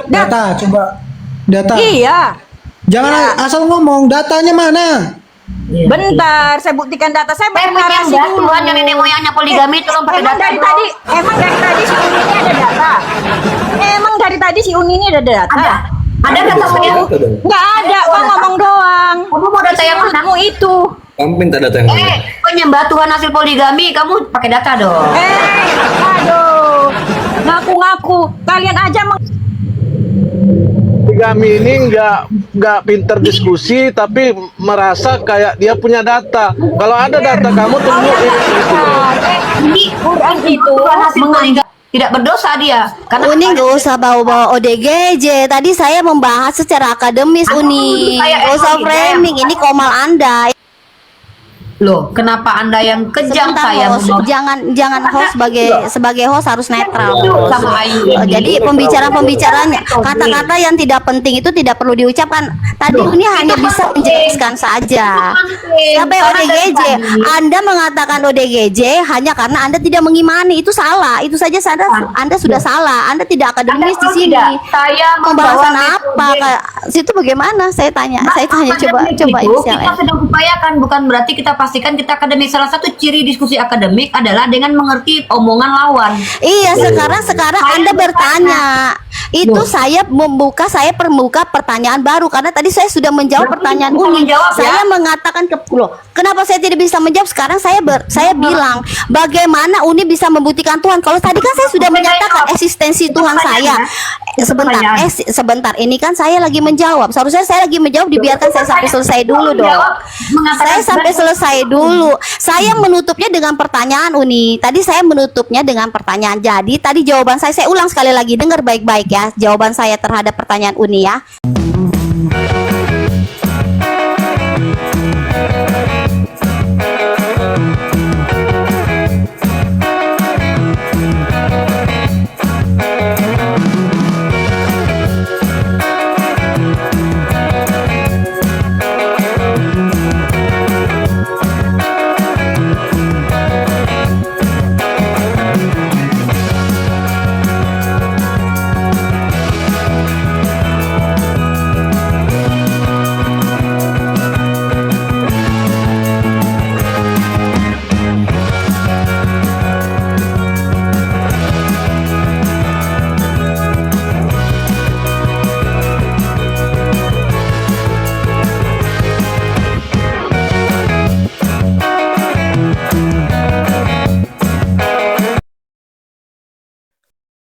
data, coba data. Iya. Jangan Iya. asal ngomong, datanya mana? Bentar, saya buktikan data. Saya Memang berklarasi dulu. Tuhan yang nenek moyangnya poligami tolong pakai Emang data. dari tadi, emang dari tadi si Uni ini ada data. Emang dari tadi si Uni ini ada data. Ada data punya? Nggak ada, kok ngomong doang. Kamu mau data yang mana? Mulutmu itu. Kamu minta data yang mana? Penyembah Tuhan hasil poligami, kamu pakai data dong. Aduh, ngaku-ngaku. Kalian aja Poligami ini nggak pinter diskusi tapi merasa kayak dia punya data. Kalau ada data kamu tunjukin gitu. Ini Quran itu Tuhan hasil poligami tidak berdosa dia. Karena Uni nggak usah bawa-bawa ODGJ. Tadi saya membahas secara akademis, Uni. Nggak usah framing. Ini komal Anda. loh, kenapa Anda yang kejam Sebentar, saya host. Jangan host sebagai host harus netral. sama Ayu. Jadi pembicaranya kata-kata yang tidak penting itu tidak perlu diucapkan. Tadi ini hanya bisa menjelaskan saja. Siapa yang ODGJ? Anda mengatakan ODGJ hanya karena Anda tidak mengimani, itu salah. Itu saja Anda sudah salah. Anda tidak akademis di sini. Saya Pembahasan apa? Situ bagaimana? Saya tanya coba inisial. Kita sedang upayakan, bukan berarti kita pastikan kita akademik. Salah satu ciri diskusi akademik adalah dengan mengerti omongan lawan. Iya, sekarang Anda bertanya. Itu saya permuka pertanyaan baru karena tadi saya sudah menjawab pertanyaan Uni. Saya mengatakan kenapa saya tidak bisa menjawab? Sekarang saya bilang bagaimana Uni bisa membuktikan Tuhan? Kalau tadi kan saya sudah menyatakan eksistensi Tuhan saya. Sebentar, ini kan saya lagi menjawab. Seharusnya saya lagi menjawab, dibiarkan saya sampai selesai dulu dong. Saya sampai selesai dulu. Saya menutupnya dengan pertanyaan Uni. Tadi saya menutupnya dengan pertanyaan. Jadi tadi jawaban saya ulang sekali lagi, dengar baik-baik ya. Jawaban saya terhadap pertanyaan Uni ya.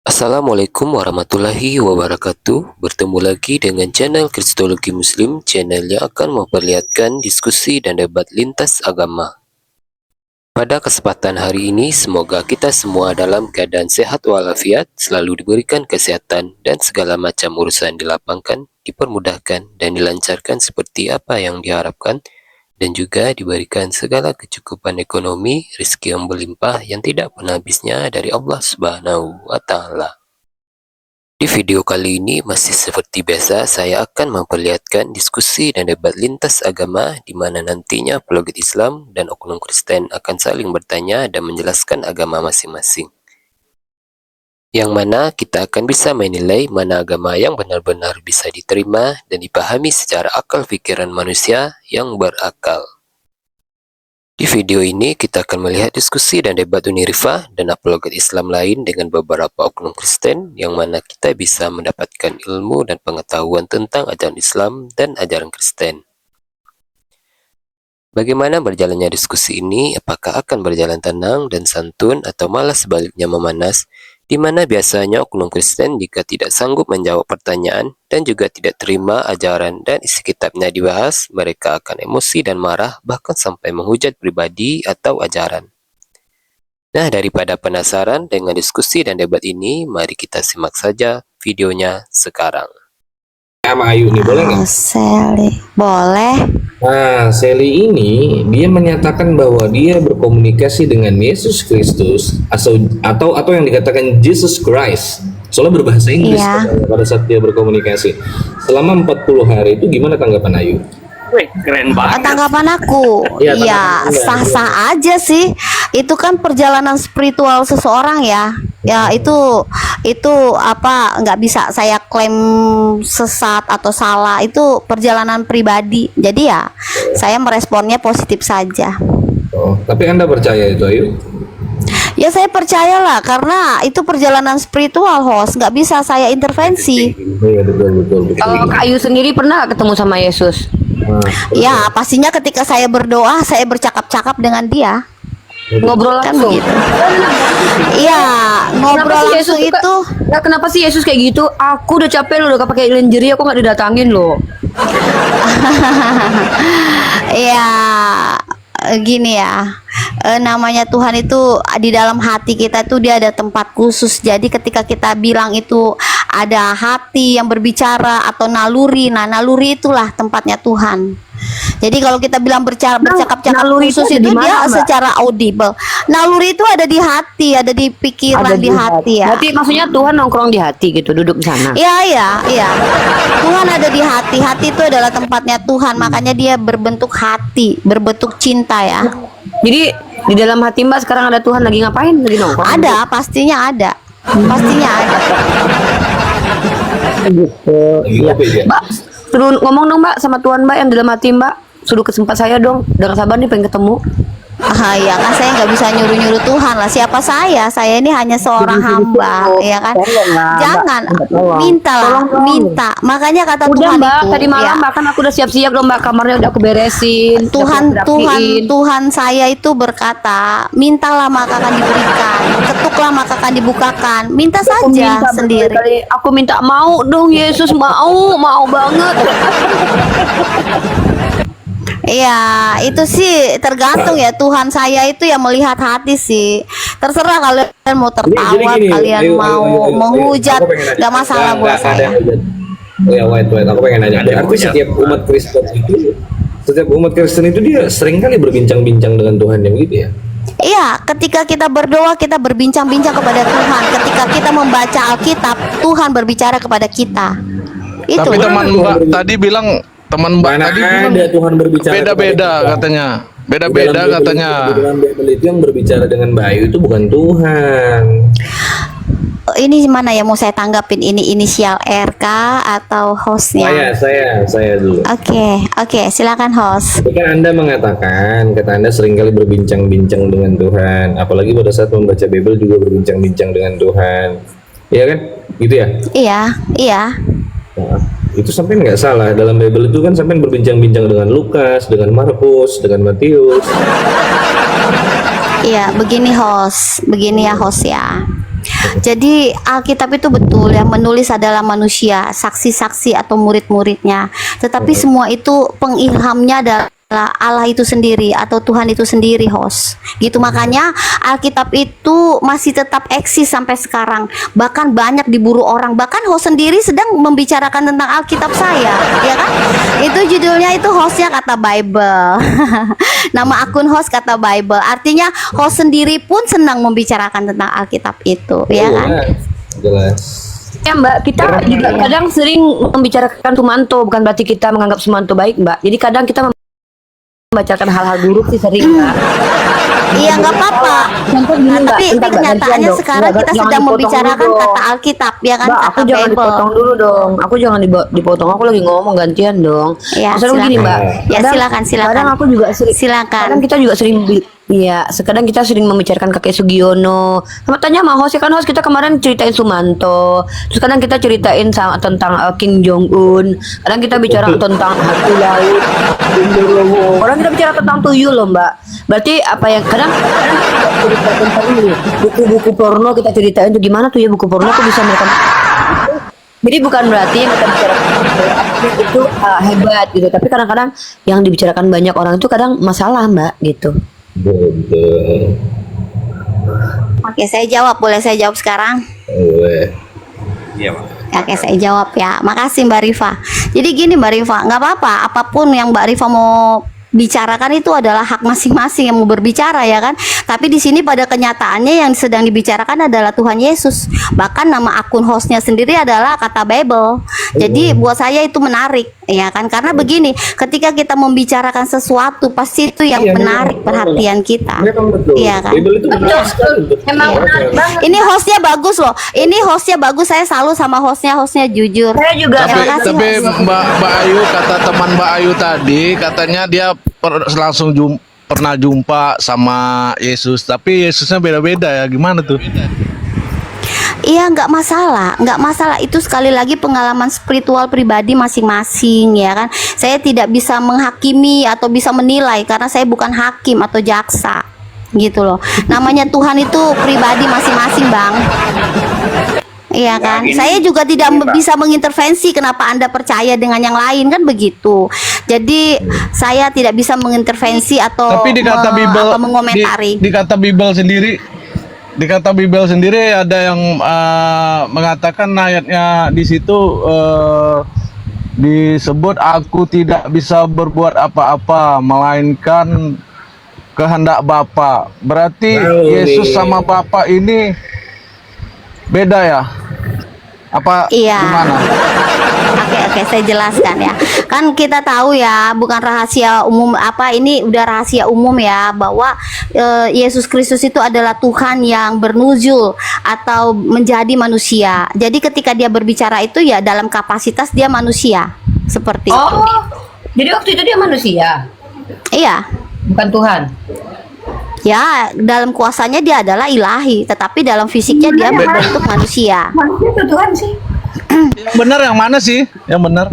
Assalamualaikum warahmatullahi wabarakatuh. Bertemu lagi dengan channel Kristologi Muslim, channel yang akan memperlihatkan diskusi dan debat lintas agama. Pada kesempatan hari ini, semoga kita semua dalam keadaan sehat walafiat, selalu diberikan kesehatan dan segala macam urusan dilapangkan, dipermudahkan dan dilancarkan seperti apa yang diharapkan, dan juga diberikan segala kecukupan ekonomi, rezeki yang berlimpah yang tidak pernah habisnya dari Allah Subhanahu wa Ta'ala. Di video kali ini masih seperti biasa, saya akan memperlihatkan diskusi dan debat lintas agama di mana nantinya apologet Islam dan oknum Kristen akan saling bertanya dan menjelaskan agama masing-masing. Yang mana kita akan bisa menilai mana agama yang benar-benar bisa diterima dan dipahami secara akal pikiran manusia yang berakal. Di video ini kita akan melihat diskusi dan debat Unirifah dan apologet Islam lain dengan beberapa oknum Kristen yang mana kita bisa mendapatkan ilmu dan pengetahuan tentang ajaran Islam dan ajaran Kristen. Bagaimana berjalannya diskusi ini? Apakah akan berjalan tenang dan santun atau malah sebaliknya memanas? Di mana biasanya oknum Kristen jika tidak sanggup menjawab pertanyaan dan juga tidak terima ajaran dan isi kitabnya dibahas, mereka akan emosi dan marah bahkan sampai menghujat pribadi atau ajaran. Nah, daripada penasaran dengan diskusi dan debat ini, mari kita simak saja videonya sekarang. Sama Ayu nih, boleh nggak? Sally, boleh. Nah, Sally ini dia menyatakan bahwa dia berkomunikasi dengan Yesus Kristus atau yang dikatakan Jesus Christ. Soalnya berbahasa Inggris Iya. pada saat dia berkomunikasi. Selama 40 hari itu gimana tanggapan Ayu? Wih, keren banget. Tanggapan aku, Iya, ya tanggapan Anda. sah-sah aja sih. Itu kan perjalanan spiritual seseorang ya. Ya itu apa nggak bisa saya klaim sesat atau salah. Itu perjalanan pribadi. Jadi ya saya meresponnya positif saja. Oh, tapi Anda percaya itu, Ayu? Ya saya percayalah karena itu perjalanan spiritual, host. Nggak bisa saya intervensi. Iya, betul. Kalau Kak Ayu sendiri pernah nggak ketemu sama Yesus? Nah, Ya pastinya ketika saya berdoa, saya bercakap-cakap dengan dia. Ngobrol Kan langsung. begitu. Iya, ngobrol Kenapa sih langsung Yesus itu. Nah, kenapa sih Yesus kayak gitu? Aku udah capek loh, udah pakai lingerie, aku nggak didatangin loh. Ya gini ya, namanya Tuhan itu di dalam hati kita itu dia ada tempat khusus. Jadi ketika kita bilang itu ada hati yang berbicara atau naluri, nah naluri itulah tempatnya Tuhan. Jadi kalau kita bilang bercakap-cakap naluri itu khusus ada itu di mana, dia Mbak? secara audible. Naluri itu ada di hati, ada di pikiran, di hati ya. Berarti maksudnya Tuhan nongkrong di hati gitu, duduk di sana. Iya. Tuhan ada di hati. Hati itu adalah tempatnya Tuhan. Makanya dia berbentuk hati, berbentuk cinta ya. Jadi di dalam hati Mbak sekarang ada Tuhan lagi ngapain? Lagi nongkrong? Ada, pastinya ada. Pastinya ada. lagi ngopi ya? Mbak, suruh ngomong dong Mbak sama Tuhan Mbak yang dalam hati Mbak. Suruh kesempatan saya dong. Udah gak sabar nih pengen ketemu. Ya kan saya nggak bisa nyuruh-nyuruh Tuhan lah. Siapa saya? Saya ini hanya seorang hamba, ya kan? Jangan minta. Makanya kata Udah Tuhan Mbak, itu. tadi malam ya. Mbak kan aku udah siap-siap dong Mbak, kamarnya udah aku beresin. Tuhan saya itu berkata, mintalah maka akan diberikan, ketuklah maka akan dibukakan. Minta saja sendiri. Aku minta mau dong Yesus, mau banget. Iya, itu sih tergantung ya. Tuhan saya itu ya melihat hati sih. Terserah kalian mau tertawa, Jadi gini, kalian ayo, mau ayo, menghujat, aku pengen nanya. nggak masalah Nggak, buat nggak ada saya. yang hujat. Oh ya, wait, aku pengen nanya. Berarti setiap umat Kristen itu dia sering kali berbincang-bincang dengan Tuhan yang gitu ya? Iya, ketika kita berdoa, kita berbincang-bincang kepada Tuhan. Ketika kita membaca Alkitab, Tuhan berbicara kepada kita. Itu. Tapi teman Mbak tadi bilang Mana ada Tuhan berbicara beda-beda kepada kita? katanya. Di Beda-beda dalam katanya. Di dalam Bible itu yang berbicara dengan Bayu itu bukan Tuhan. Ini mana ya mau saya tanggapin? Ini inisial RK atau hostnya? Saya dulu. Oke, silakan host. Tapi kan Anda mengatakan, kata Anda seringkali berbincang-bincang dengan Tuhan. Apalagi pada saat membaca Bible juga berbincang-bincang dengan Tuhan. Iya kan? Gitu ya? Iya. Nah, itu sampai nggak salah. Dalam Bible itu kan sampai berbincang-bincang dengan Lukas, dengan Markus, dengan Matius. Iya, begini ya host ya. Jadi Alkitab itu betul yang menulis adalah manusia, saksi-saksi atau murid-muridnya. Tetapi semua itu pengilhamnya adalah Allah itu sendiri atau Tuhan itu sendiri, host. Gitu, makanya Alkitab itu masih tetap eksis sampai sekarang. Bahkan banyak diburu orang. Bahkan host sendiri sedang membicarakan tentang Alkitab saya, ya kan? Itu judulnya itu hostnya kata Bible. Nama akun host kata Bible. Artinya host sendiri pun senang membicarakan tentang Alkitab itu, ya kan? Jelas. Ya Mbak, kita juga kadang sering membicarakan Sumanto, bukan berarti kita menganggap Sumanto baik Mbak. Jadi kadang kita membacakan hal-hal buruk sih sering Mbak. Iya, nggak apa-apa. Contoh gini, Nah, Mbak, tapi bentar, Mbak, kenyataannya gantian dong. sekarang Mbak, kita jangan sedang dipotong membicarakan dulu kata dong. Alkitab, ya kan? Mbak, Kata aku jangan Bible. dipotong dulu dong. Aku jangan dipotong. Aku lagi ngomong gantian dong. Ya, Maksudnya gini silakan. Mbak. Ya, silakan. Kadang aku juga sering. Silakan. Kadang kita juga sering. Iya, sekarang kita sering membicarakan kakek Sugiono. Sama tanya sama host, ya kan host kita kemarin ceritain Sumanto. Terus kadang kita ceritain sama tentang Kim Jong Un. Kadang kita bicara tentang hati laut. Kadang kita bicara tentang tuyul loh Mbak. Berarti apa yang kadang kita cerita tentang ini buku-buku porno kita ceritain tuh gimana tuh ya buku porno tuh bisa mereka. Jadi bukan berarti yang kita bicarakan itu hebat gitu, tapi kadang-kadang yang dibicarakan banyak orang itu kadang masalah Mbak gitu. Betul. Oke, saya jawab. Boleh saya jawab sekarang? Boleh. Iya, Pak. Oke, saya jawab ya. Makasih Mbak Rifa. Jadi gini Mbak Rifa, nggak apa-apa. Apapun yang Mbak Rifa mau bicarakan itu adalah hak masing-masing yang mau berbicara ya kan. Tapi di sini pada kenyataannya yang sedang dibicarakan adalah Tuhan Yesus. Bahkan nama akun hostnya sendiri adalah kata Bible. Jadi buat saya itu menarik ya kan, karena begini, ketika kita membicarakan sesuatu pasti itu yang menarik perhatian kita. Memang betul. Iya kan? Bible itu benar sekali untuk Emang menarik banget. Ini hostnya bagus loh. Ini hostnya bagus. Saya salut sama hostnya. Hostnya jujur. Saya juga Tapi, Terima kasih, tapi host. Mbak Ayu, kata teman Mbak Ayu tadi, katanya dia pernah jumpa sama Yesus, tapi Yesusnya beda-beda ya, gimana tuh? Iya, nggak masalah, nggak masalah. Itu sekali lagi pengalaman spiritual pribadi masing-masing ya kan. Saya tidak bisa menghakimi atau bisa menilai karena saya bukan hakim atau jaksa gitu loh. Namanya Tuhan itu pribadi masing-masing, Bang. Iya kan, saya juga tidak bisa mengintervensi kenapa Anda percaya dengan yang lain kan begitu. Jadi saya tidak bisa mengintervensi atau Tapi di kata Bible, mengomentari. di kata Bible sendiri, di kata Bible sendiri ada yang mengatakan ayatnya di situ disebut aku tidak bisa berbuat apa-apa melainkan kehendak Bapa. Berarti Yesus sama Bapa ini beda ya? Apa Iya. gimana? Oke, saya jelaskan ya. Kan kita tahu ya, bukan rahasia umum ini udah rahasia umum ya, bahwa Yesus Kristus itu adalah Tuhan yang bernuzul atau menjadi manusia. Jadi ketika dia berbicara itu ya dalam kapasitas dia manusia. Seperti itu. Oh, jadi waktu itu dia manusia, Iya. bukan Tuhan. Ya, dalam kuasanya dia adalah ilahi, tetapi dalam fisiknya dia berbentuk manusia. Manusia itu Tuhan sih. Yang benar yang mana sih? Yang benar?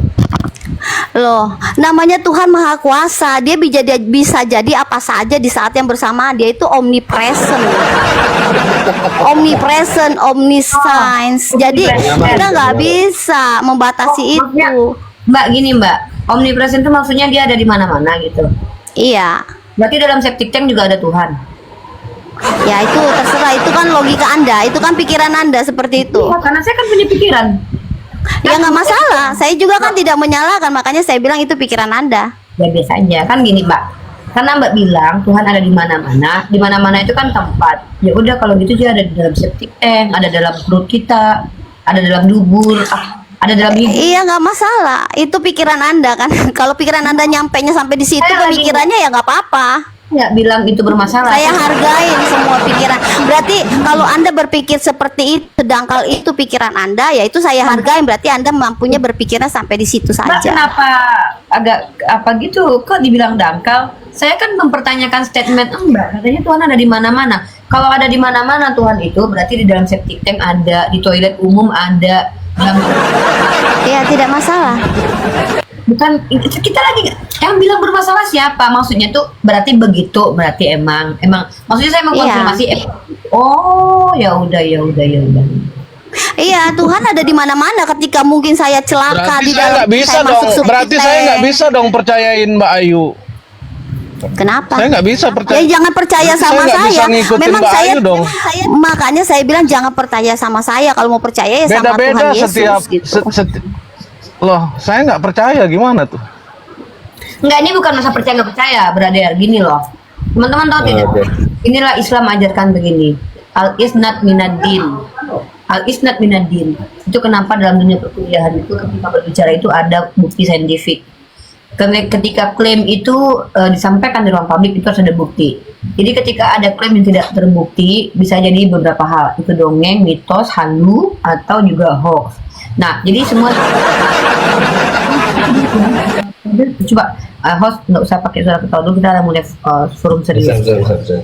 Loh, namanya Tuhan Maha Kuasa. Dia bisa jadi apa saja di saat yang bersamaan. Dia itu omnipresent. Omnipresent, omniscience. Jadi kita nggak bisa membatasi Maksudnya, itu. Mbak gini Mbak, omnipresent itu maksudnya dia ada di mana-mana gitu. Iya. Berarti dalam septic tank juga ada Tuhan. Ya itu terserah, itu kan logika Anda, itu kan pikiran Anda seperti itu. Iya, karena saya kan punya pikiran. Ya nggak masalah, saya juga kan tidak menyalahkan, makanya saya bilang itu pikiran Anda. Ya biasa aja kan gini Mbak. Karena Mbak bilang Tuhan ada di mana-mana. Di mana-mana itu kan tempat. Ya udah kalau gitu dia ada di dalam septic tank, ada dalam perut kita, ada dalam dubur, ada dalam hidung. Iya nggak masalah, itu pikiran Anda kan. Kalau pikiran Anda nyampenya sampai di situ, Saya lagi- pemikirannya ya nggak apa-apa. Nggak bilang itu bermasalah. Saya hargain semua pikiran. Berarti kalau Anda berpikir seperti itu, sedangkan itu pikiran Anda, ya itu saya hargain. Berarti Anda mampunya berpikirnya sampai di situ Mbak, saja. kenapa agak apa gitu? Kok dibilang dangkal? Saya kan mempertanyakan statement Mbak. Katanya Tuhan ada di mana-mana. Kalau ada di mana-mana Tuhan itu berarti di dalam septic tank ada, di toilet umum ada. Ya tidak masalah. Bukan kita lagi yang bilang bermasalah siapa? Maksudnya tuh berarti begitu, berarti emang maksudnya saya mengkonfirmasi. Oh, ya udah. Iya, Tuhan ada di mana-mana. Ketika mungkin saya celaka Berarti di saya dalam, nggak bisa saya dong. masuk septic Berarti saya nggak tank. bisa dong percayain Mbak Ayu. Kenapa? Saya nggak bisa percaya. Ya jangan percaya Berarti sama nggak bisa saya. ngikutin Memang Mbak saya, Ayu dong. makanya saya bilang jangan percaya sama saya. Kalau mau percaya ya sama Tuhan Beda-beda Yesus setiap gitu. loh, saya nggak percaya gimana tuh? Enggak, ini bukan masa percaya nggak percaya, brother. Gini loh, teman-teman tahu tidak? Oke. Inilah Islam ajarkan begini. Al isnat minad-din. Al isnat minad-din. Itu kenapa dalam dunia perkuliahan itu ketika berbicara itu ada bukti saintifik. Ketika klaim itu disampaikan di ruang publik itu harus ada bukti. Jadi ketika ada klaim yang tidak terbukti bisa jadi beberapa hal. Itu dongeng, mitos, halu, atau juga hoax. Nah, jadi semua coba host nggak usah pakai suara ketawa dulu, kita mulai forum serius. Bisa.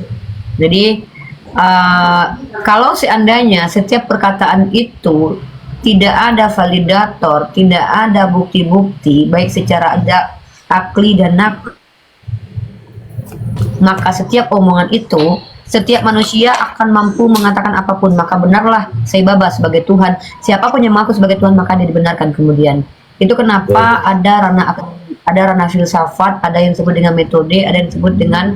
Jadi kalau seandainya setiap perkataan itu tidak ada validator, tidak ada bukti-bukti baik secara ada akli dan nakli, maka setiap omongan itu setiap manusia akan mampu mengatakan apapun. Maka benarlah Sai Baba sebagai Tuhan, siapapun yang mengaku sebagai Tuhan maka dia dibenarkan kemudian. Itu kenapa ada ranah filsafat, ada yang disebut dengan metode, ada yang disebut dengan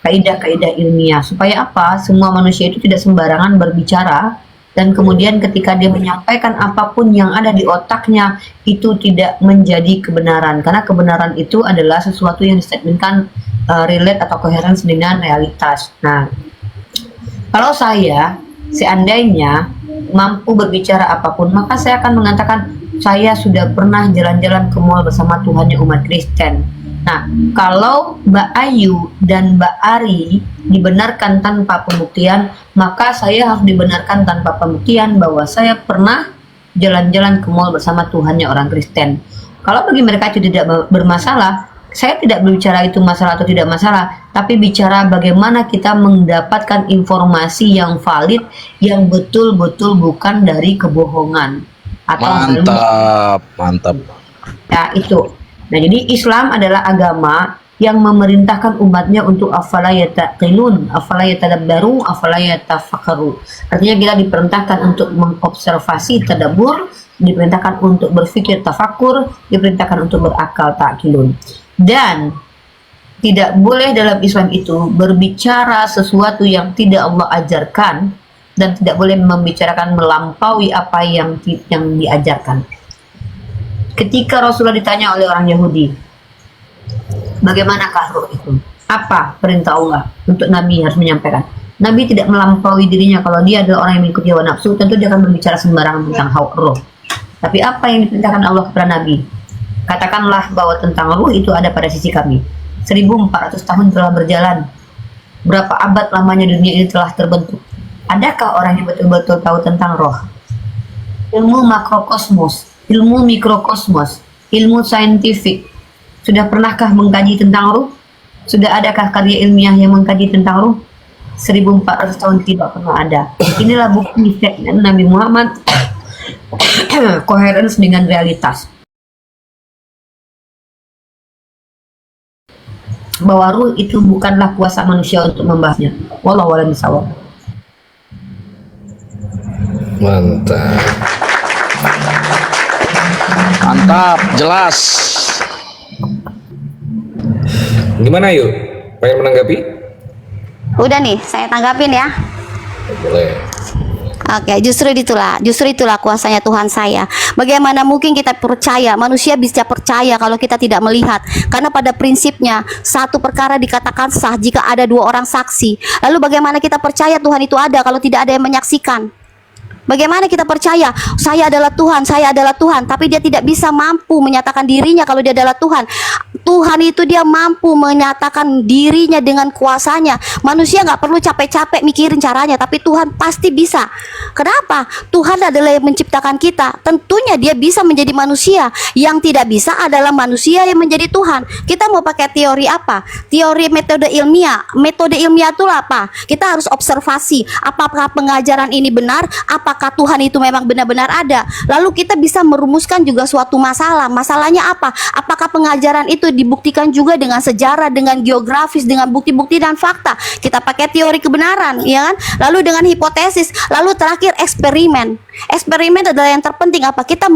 kaidah-kaidah ilmiah. Supaya apa? Semua manusia itu tidak sembarangan berbicara dan kemudian ketika dia menyampaikan apapun yang ada di otaknya itu tidak menjadi kebenaran, karena kebenaran itu adalah sesuatu yang distatementkan relate atau coherence dengan realitas. Nah, kalau saya seandainya mampu berbicara apapun, maka saya akan mengatakan saya sudah pernah jalan-jalan ke mall bersama Tuhannya umat Kristen. Nah, kalau Mbak Ayu dan Mbak Ari dibenarkan tanpa pembuktian, maka saya harus dibenarkan tanpa pembuktian bahwa saya pernah jalan-jalan ke mall bersama Tuhannya orang Kristen. Kalau bagi mereka itu tidak bermasalah, saya tidak berbicara itu masalah atau tidak masalah, tapi bicara bagaimana kita mendapatkan informasi yang valid, yang betul-betul bukan dari kebohongan. Atau Mantap. ya itu. Nah, jadi Islam adalah agama yang memerintahkan umatnya untuk afala yataqilun, afala yatadabbaru, afala yatafakkaru. Artinya kita diperintahkan untuk mengobservasi tadabbur, diperintahkan untuk berpikir tafakur, diperintahkan untuk berakal ta'qilun. Dan tidak boleh dalam Islam itu berbicara sesuatu yang tidak Allah ajarkan, dan tidak boleh membicarakan melampaui apa yang diajarkan. Ketika Rasulullah ditanya oleh orang Yahudi, bagaimanakah ruh itu? Apa perintah Allah untuk Nabi harus menyampaikan? Nabi tidak melampaui dirinya. Kalau dia adalah orang yang mengikuti hawa nafsu, tentu dia akan berbicara sembarangan tentang ruh. Tapi apa yang diperintahkan Allah kepada Nabi? Katakanlah bahwa tentang ruh itu ada pada sisi kami. 1400 tahun telah berjalan. Berapa abad lamanya dunia ini telah terbentuk. Adakah orang yang betul-betul tahu tentang roh? Ilmu makrokosmos, ilmu mikrokosmos, ilmu saintifik. Sudah pernahkah mengkaji tentang ruh? Sudah adakah karya ilmiah yang mengkaji tentang ruh? 1400 tahun tidak pernah ada. Inilah bukti statement Nabi Muhammad coherence dengan realitas. Bahwa ruh itu bukanlah kuasa manusia untuk membahasnya. Wallahu a'lam bishawab. Mantap, jelas. Gimana yuk? Pengen menanggapi? Udah nih, saya tanggapin ya. Boleh. Oke, justru itulah kuasanya Tuhan saya. Bagaimana mungkin kita percaya, manusia bisa percaya kalau kita tidak melihat? Karena pada prinsipnya, satu perkara dikatakan sah jika ada dua orang saksi. Lalu bagaimana kita percaya Tuhan itu ada kalau tidak ada yang menyaksikan? Bagaimana kita percaya saya adalah Tuhan, tapi dia tidak bisa mampu menyatakan dirinya kalau dia adalah Tuhan. Tuhan itu dia mampu menyatakan dirinya dengan kuasanya. Manusia nggak perlu capek-capek mikirin caranya, tapi Tuhan pasti bisa. Kenapa? Tuhan adalah yang menciptakan kita. Tentunya dia bisa menjadi manusia. Yang tidak bisa adalah manusia yang menjadi Tuhan. Kita mau pakai teori apa? Teori metode ilmiah. Metode ilmiah itu apa? Kita harus observasi. Apakah pengajaran ini benar? Apakah Tuhan itu memang benar-benar ada? Lalu kita bisa merumuskan juga suatu masalah. Masalahnya apa? Apakah pengajaran itu dibuktikan juga dengan sejarah, dengan geografis, dengan bukti-bukti dan fakta? Kita pakai teori kebenaran, ya kan? Lalu dengan hipotesis, lalu terakhir eksperimen. Eksperimen adalah yang terpenting apa? Kita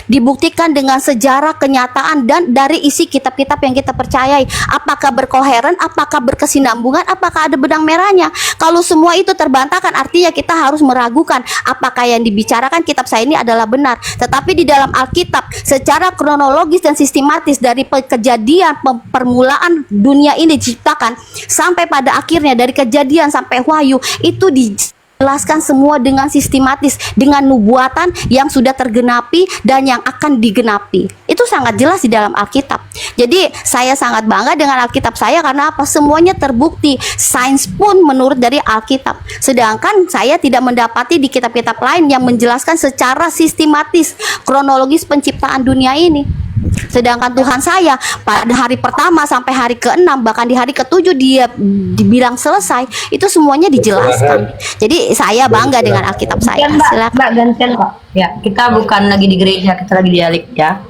dibuktikan dengan sejarah, kenyataan, dan dari isi kitab-kitab yang kita percayai. Apakah berkoheren, apakah berkesinambungan, apakah ada benang merahnya? Kalau semua itu terbantahkan, artinya kita harus meragukan apakah yang dibicarakan kitab saya ini adalah benar. Tetapi di dalam Alkitab, secara kronologis dan sistematis dari kejadian permulaan dunia ini diciptakan sampai pada akhirnya, dari kejadian sampai wahyu, itu dijelaskan semua dengan sistematis, dengan nubuatan yang sudah tergenapi dan yang akan digenapi. Itu sangat jelas di dalam Alkitab. Jadi saya sangat bangga dengan Alkitab saya karena apa? Semuanya terbukti. Sains pun menurut dari Alkitab. Sedangkan saya tidak mendapati di kitab-kitab lain yang menjelaskan secara sistematis kronologis penciptaan dunia ini. Sedangkan Tuhan saya pada hari pertama sampai hari ke-6, bahkan di hari ke-7 dia dibilang selesai, itu semuanya dijelaskan. Jadi saya bangga dengan Alkitab saya. Mbak gantian Pak. Ya, kita bukan lagi di gereja, kita lagi di dialek ya.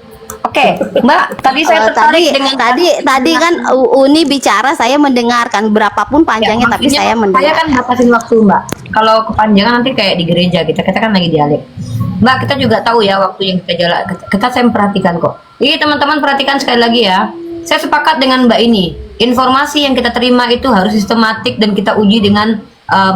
Oke, Mbak, tadi saya tertarik dengan tadi kan Uni bicara, saya mendengarkan berapapun panjangnya, tapi saya mendengar. Saya kan batasin waktu, Mbak. Kalau kepanjangan nanti kayak di gereja kita kan lagi dialek. Mbak, kita juga tahu ya waktu yang kita jalan, saya perhatikan kok. Ini teman-teman perhatikan sekali lagi ya. Saya sepakat dengan Mbak ini. Informasi yang kita terima itu harus sistematik dan kita uji dengan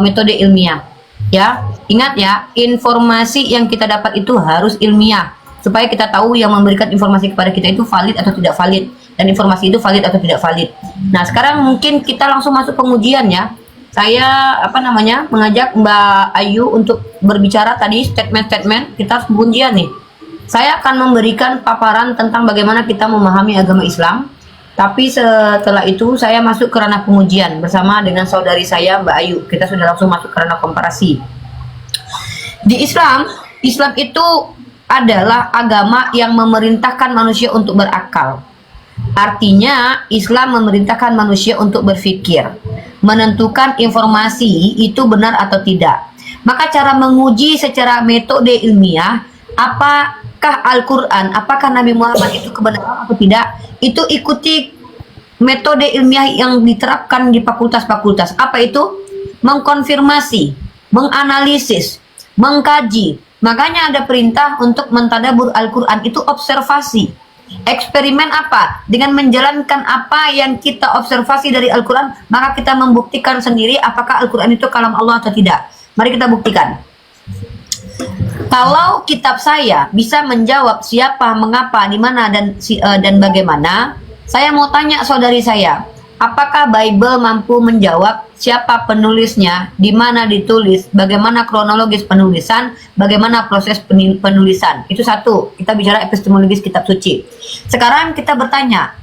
metode ilmiah. Ya, ingat ya, informasi yang kita dapat itu harus ilmiah supaya kita tahu yang memberikan informasi kepada kita itu valid atau tidak valid, dan informasi itu valid atau tidak valid. Nah, sekarang mungkin kita langsung masuk pengujian ya. Saya mengajak Mbak Ayu untuk berbicara tadi statement-statement. Kita harus pengujian nih. Saya akan memberikan paparan tentang bagaimana kita memahami agama Islam. Tapi setelah itu saya masuk ke ranah pengujian bersama dengan saudari saya Mbak Ayu. Kita sudah langsung masuk ke ranah komparasi. Di Islam itu adalah agama yang memerintahkan manusia untuk berakal. Artinya Islam memerintahkan manusia untuk berpikir, menentukan informasi itu benar atau tidak. Maka cara menguji secara metode ilmiah, apakah Al-Quran, apakah Nabi Muhammad itu kebenaran atau tidak, itu ikuti metode ilmiah yang diterapkan di fakultas-fakultas. Apa itu? Mengkonfirmasi, menganalisis, mengkaji. Makanya ada perintah untuk mentadabur Al-Quran, itu observasi. Eksperimen apa? Dengan menjalankan apa yang kita observasi dari Al-Quran, maka kita membuktikan sendiri apakah Al-Quran itu kalam Allah atau tidak. Mari kita buktikan. Kalau kitab saya bisa menjawab siapa, mengapa, di mana, dan bagaimana, saya mau tanya saudari saya, apakah Bible mampu menjawab siapa penulisnya, di mana ditulis, bagaimana kronologis penulisan, bagaimana proses penulisan. Itu satu, kita bicara epistemologis kitab suci. Sekarang kita bertanya,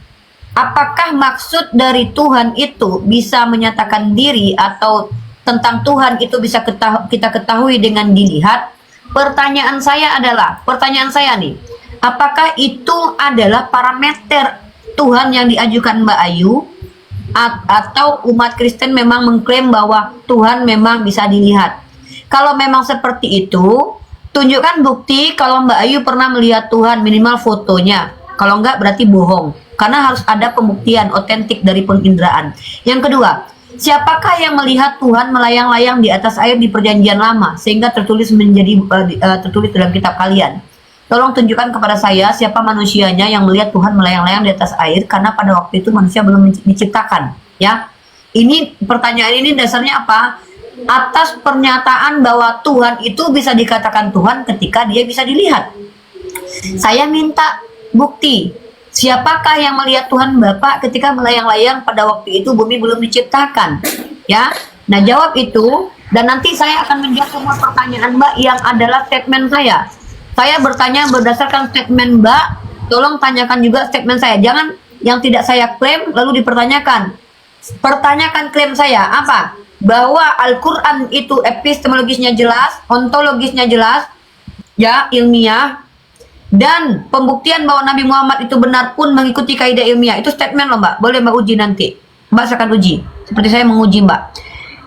apakah maksud dari Tuhan itu bisa menyatakan diri atau tentang Tuhan itu bisa kita ketahui dengan dilihat? Pertanyaan saya nih, apakah itu adalah parameter Tuhan yang diajukan Mbak Ayu, atau umat Kristen memang mengklaim bahwa Tuhan memang bisa dilihat? Kalau memang seperti itu, tunjukkan bukti kalau Mbak Ayu pernah melihat Tuhan, minimal fotonya. Kalau enggak berarti bohong, karena harus ada pembuktian otentik dari penginderaan. Yang kedua, siapakah yang melihat Tuhan melayang-layang di atas air di perjanjian lama sehingga tertulis dalam kitab kalian? Tolong tunjukkan kepada saya siapa manusianya yang melihat Tuhan melayang-layang di atas air, karena pada waktu itu manusia belum diciptakan, ya. Ini pertanyaan ini dasarnya apa? Atas pernyataan bahwa Tuhan itu bisa dikatakan Tuhan ketika dia bisa dilihat. Saya minta bukti. Siapakah yang melihat Tuhan Bapa ketika melayang-layang pada waktu itu bumi belum diciptakan? Ya. Nah, jawab itu, dan nanti saya akan menjawab semua pertanyaan Mbak yang adalah statement saya. Saya bertanya berdasarkan statement Mbak, tolong tanyakan juga statement saya. Jangan yang tidak saya klaim lalu dipertanyakan. Pertanyakan klaim saya apa? Bahwa Al-Quran itu epistemologisnya jelas, ontologisnya jelas, ya, ilmiah, dan pembuktian bahwa Nabi Muhammad itu benar pun mengikuti kaidah ilmiah. Itu statement loh Mbak, boleh Mbak uji nanti. Mbak saya akan uji, seperti saya menguji Mbak.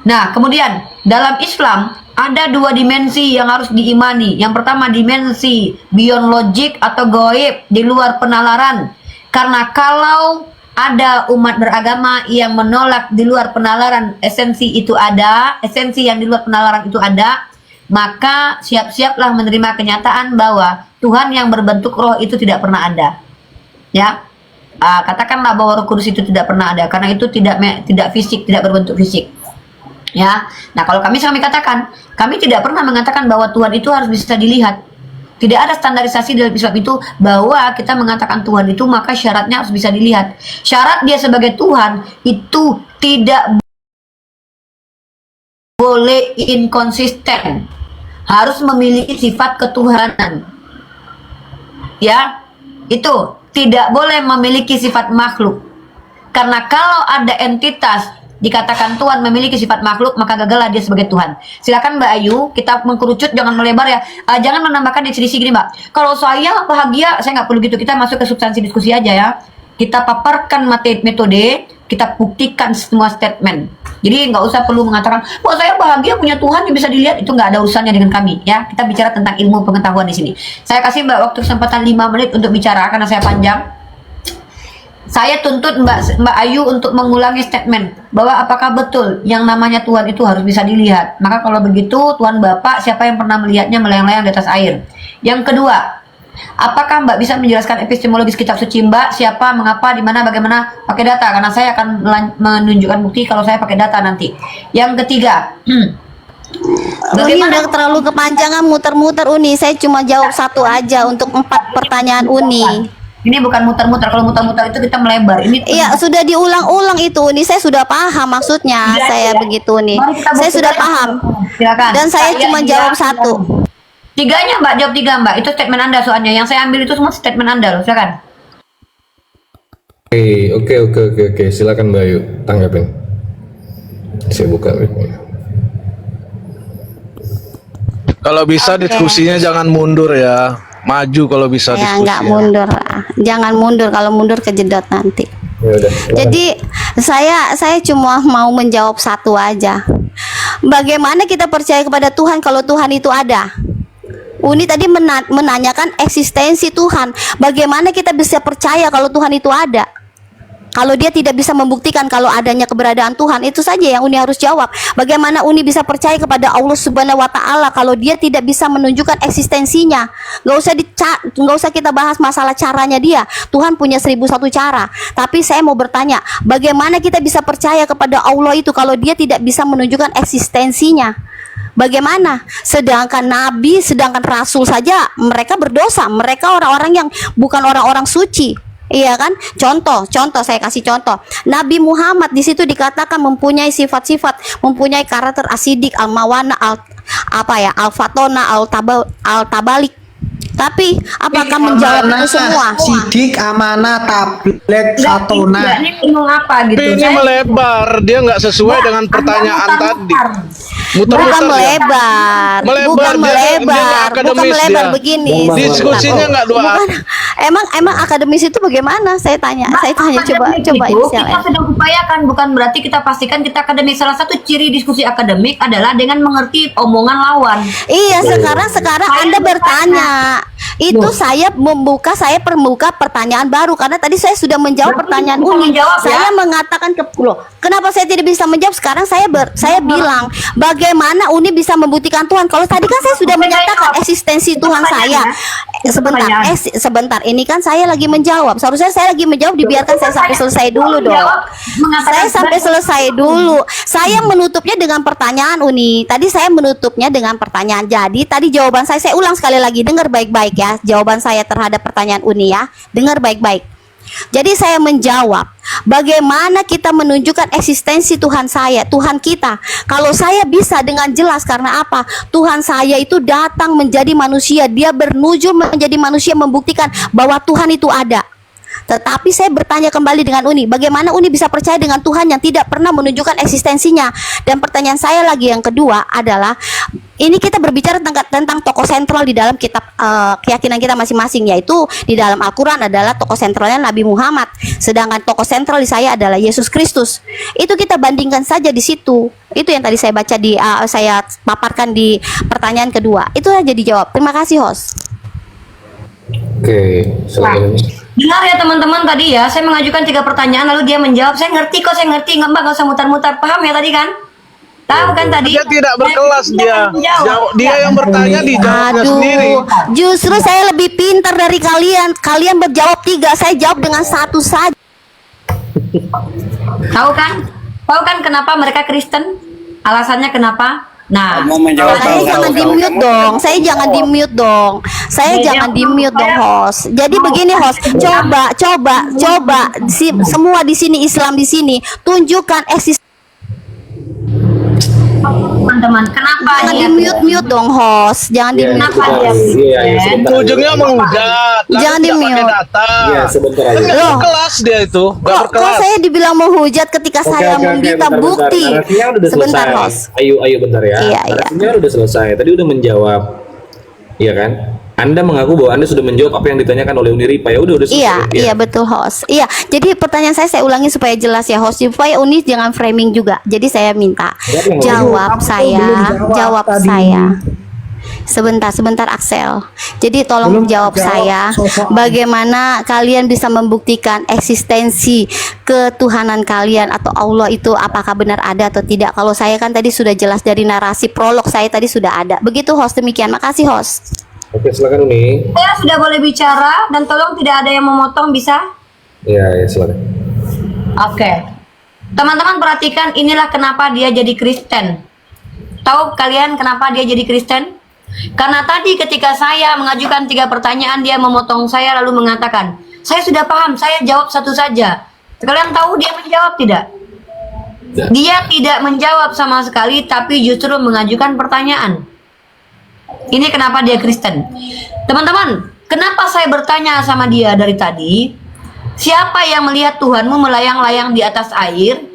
Nah, kemudian dalam Islam ada dua dimensi yang harus diimani. Yang pertama dimensi beyond logic atau goib, di luar penalaran. Karena kalau ada umat beragama yang menolak di luar penalaran, esensi itu ada, esensi yang di luar penalaran itu ada, maka siap-siaplah menerima kenyataan bahwa Tuhan yang berbentuk roh itu tidak pernah ada. Ya, katakanlah bahwa Roh Kudus itu tidak pernah ada, karena itu tidak fisik, tidak berbentuk fisik. Ya, nah kalau kami katakan, kami tidak pernah mengatakan bahwa Tuhan itu harus bisa dilihat. Tidak ada standarisasi dalam Islam itu bahwa kita mengatakan Tuhan itu maka syaratnya harus bisa dilihat. Syarat dia sebagai Tuhan itu tidak boleh inkonsisten, harus memiliki sifat ketuhanan. Ya, itu tidak boleh memiliki sifat makhluk. Karena kalau ada entitas dikatakan Tuhan memiliki sifat makhluk, maka gagallah dia sebagai Tuhan. Silakan Mbak Ayu, kita mengkerucut, jangan melebar ya. Jangan menambahkan diksi gini Mbak. Kalau saya bahagia, saya nggak perlu gitu. Kita masuk ke substansi diskusi aja ya. Kita paparkan metode, kita buktikan semua statement. Jadi nggak usah perlu mengatakan, bahwa saya bahagia punya Tuhan yang bisa dilihat. Itu nggak ada urusannya dengan kami ya. Kita bicara tentang ilmu pengetahuan di sini. Saya kasih Mbak waktu kesempatan 5 menit untuk bicara karena saya panjang. Saya tuntut Mbak Ayu untuk mengulangi statement bahwa apakah betul yang namanya Tuhan itu harus bisa dilihat. Maka kalau begitu Tuhan Bapak, siapa yang pernah melihatnya melayang-layang di atas air? Yang kedua, apakah Mbak bisa menjelaskan epistemologis kitab suci Mbak? Siapa, mengapa, di mana, bagaimana? Pakai data, karena saya akan menunjukkan bukti kalau saya pakai data nanti. Yang ketiga, Uni udah terlalu kepanjangan muter-muter Uni. Saya cuma jawab satu aja untuk 4 pertanyaan Uni. Ini bukan muter-muter. Kalau muter-muter itu kita melebar. Ini Iya, sudah diulang-ulang itu Uni. Saya sudah paham maksudnya. Saya begitu Uni. Saya sudah paham. Silakan. Dan saya cuma jawab satu. Tiganya Mbak, jawab 3 Mbak. Itu statement Anda soalnya. Yang saya ambil itu semua statement Anda loh. Silakan. Oke. Silakan Mbak Ayu tanggapin. Saya buka. Kalau bisa diskusinya jangan mundur ya. Maju kalau bisa Ya diskusi. nggak mundur lah. Jangan mundur, kalau mundur kejedot nanti. Ya udah. silakan. Jadi saya cuma mau menjawab satu aja. Bagaimana kita percaya kepada Tuhan kalau Tuhan itu ada? Uni tadi menanyakan eksistensi Tuhan. Bagaimana kita bisa percaya kalau Tuhan itu ada? Kalau dia tidak bisa membuktikan kalau adanya keberadaan Tuhan, itu saja yang Uni harus jawab. Bagaimana Uni bisa percaya kepada Allah Subhanahu wa taala kalau dia tidak bisa menunjukkan eksistensinya? Nggak usah kita bahas masalah caranya dia. Tuhan punya 1001 cara. Tapi saya mau bertanya, bagaimana kita bisa percaya kepada Allah itu kalau dia tidak bisa menunjukkan eksistensinya? Bagaimana? Sedangkan nabi, sedangkan rasul saja mereka berdosa. Mereka orang-orang yang bukan orang-orang suci. Iya kan? Contoh saya kasih contoh. Nabi Muhammad di situ dikatakan mempunyai sifat-sifat, mempunyai karakter asidik, al-mawana, al-fatona, al-tabalik. Tapi apakah menjawab itu semua? Sidik, amanah, tablet, satona. Ini ngomong apa gitu? Tapi ini melebar, dia nggak sesuai dengan pertanyaan tadi. Muter-muter Bukan dia. melebar, bukan Melebar, dia nggak melebar, bukan akademis melebar dia. begini. Diskusinya nggak dua Bukan. Emang akademis itu bagaimana? Saya tanya coba Akademik itu inisial kita sedang upayakan, bukan berarti kita pastikan kita akademik. Salah satu ciri diskusi akademik adalah dengan mengerti omongan lawan. Iya, sekarang Anda bertanya. Itu saya permuka pertanyaan baru karena tadi saya sudah menjawab pertanyaan bisa Uni. menjawab, ya? Saya mengatakan loh, kenapa saya tidak bisa menjawab? Sekarang saya bilang, bagaimana Uni bisa membuktikan Tuhan? Kalau tadi kan saya sudah menyatakan eksistensi Tuhan saya. Sebentar, ini kan saya lagi menjawab. Seharusnya saya lagi menjawab, dibiarkan saya sampai selesai dulu dong. Saya sampai selesai dulu. Saya menutupnya dengan pertanyaan Uni. Tadi saya menutupnya dengan pertanyaan. Jadi tadi jawaban saya ulang sekali lagi. Dengar baik-baik ya. Jawaban saya terhadap pertanyaan Uni ya. Dengar baik-baik. Jadi saya menjawab, bagaimana kita menunjukkan eksistensi Tuhan saya, Tuhan kita? Kalau saya bisa dengan jelas, karena apa? Tuhan saya itu datang menjadi manusia. Dia bernujul menjadi manusia, membuktikan bahwa Tuhan itu ada. Tetapi saya bertanya kembali dengan Uni, bagaimana Uni bisa percaya dengan Tuhan yang tidak pernah menunjukkan eksistensinya? Dan pertanyaan saya lagi yang kedua adalah, ini kita berbicara tentang tokoh sentral di dalam kitab keyakinan kita masing-masing, yaitu di dalam Al-Quran adalah tokoh sentralnya Nabi Muhammad, sedangkan tokoh sentral di saya adalah Yesus Kristus. Itu kita bandingkan saja di situ. Itu yang tadi saya baca saya paparkan di pertanyaan kedua. Itu aja dijawab. Terima kasih host. Oke, silakan. Benar ya teman-teman, tadi ya saya mengajukan 3 pertanyaan lalu dia menjawab. Saya ngerti, nggak usah mutar-mutar. Paham ya tadi kan? Tahu kan tadi? Dia tidak berkelas dia. Dia yang bertanya dijawabnya sendiri. Justru saya lebih pintar dari kalian. Kalian berjawab 3, saya jawab dengan 1 saja. Tahu kan kenapa mereka Kristen? Alasannya kenapa? Nah, Mau menjawab Saya jangan di mute dong. Saya jangan di mute dong. Saya jangan di mute dong host. Jadi begini host, coba semua di sini Islam di sini tunjukkan eksistensi. teman-teman, kenapa Jangan dia di mute dong host. Jangan di mute. Kenapa dia sebentar. Ujungnya menghujat. lalu Jangan tidak pakai di-mute. data. Iya, sebentar aja. Kan nggak Loh. berkelas dia itu. Nggak Kok berkelas. saya dibilang menghujat ketika saya meminta bentar, bukti? bentar. Narasinya udah Sebentar selesai. host. Ayo bentar ya. Iya. Narasinya udah selesai. Tadi udah menjawab. Iya kan? Anda mengaku bahwa Anda sudah menjawab apa yang ditanyakan oleh Uniripa. Ya udah selesai. Iya betul host. Iya, jadi pertanyaan saya ulangi supaya jelas ya host, supaya Uni jangan framing juga. Jadi saya minta jawab Kamu saya, belum jawab tadi. saya. Sebentar Axel. Jadi tolong Belum jawab jawab saya, sosokan. bagaimana kalian bisa membuktikan eksistensi ketuhanan kalian atau Allah itu apakah benar ada atau tidak? Kalau saya kan tadi sudah jelas dari narasi prolog saya tadi sudah ada. Begitu host, demikian. Makasih host. Oke, silakan Uni. Saya sudah boleh bicara dan tolong tidak ada yang memotong, bisa? Iya, silakan. Oke. Teman-teman perhatikan, inilah kenapa dia jadi Kristen. Tahu kalian kenapa dia jadi Kristen? Karena tadi ketika saya mengajukan 3 pertanyaan, dia memotong saya lalu mengatakan, saya sudah paham, saya jawab satu saja. Kalian tahu dia menjawab tidak? Dia tidak menjawab sama sekali, tapi justru mengajukan pertanyaan. Ini kenapa dia Kristen. Teman-teman, kenapa saya bertanya sama dia dari tadi? Siapa yang melihat Tuhanmu melayang-layang di atas air?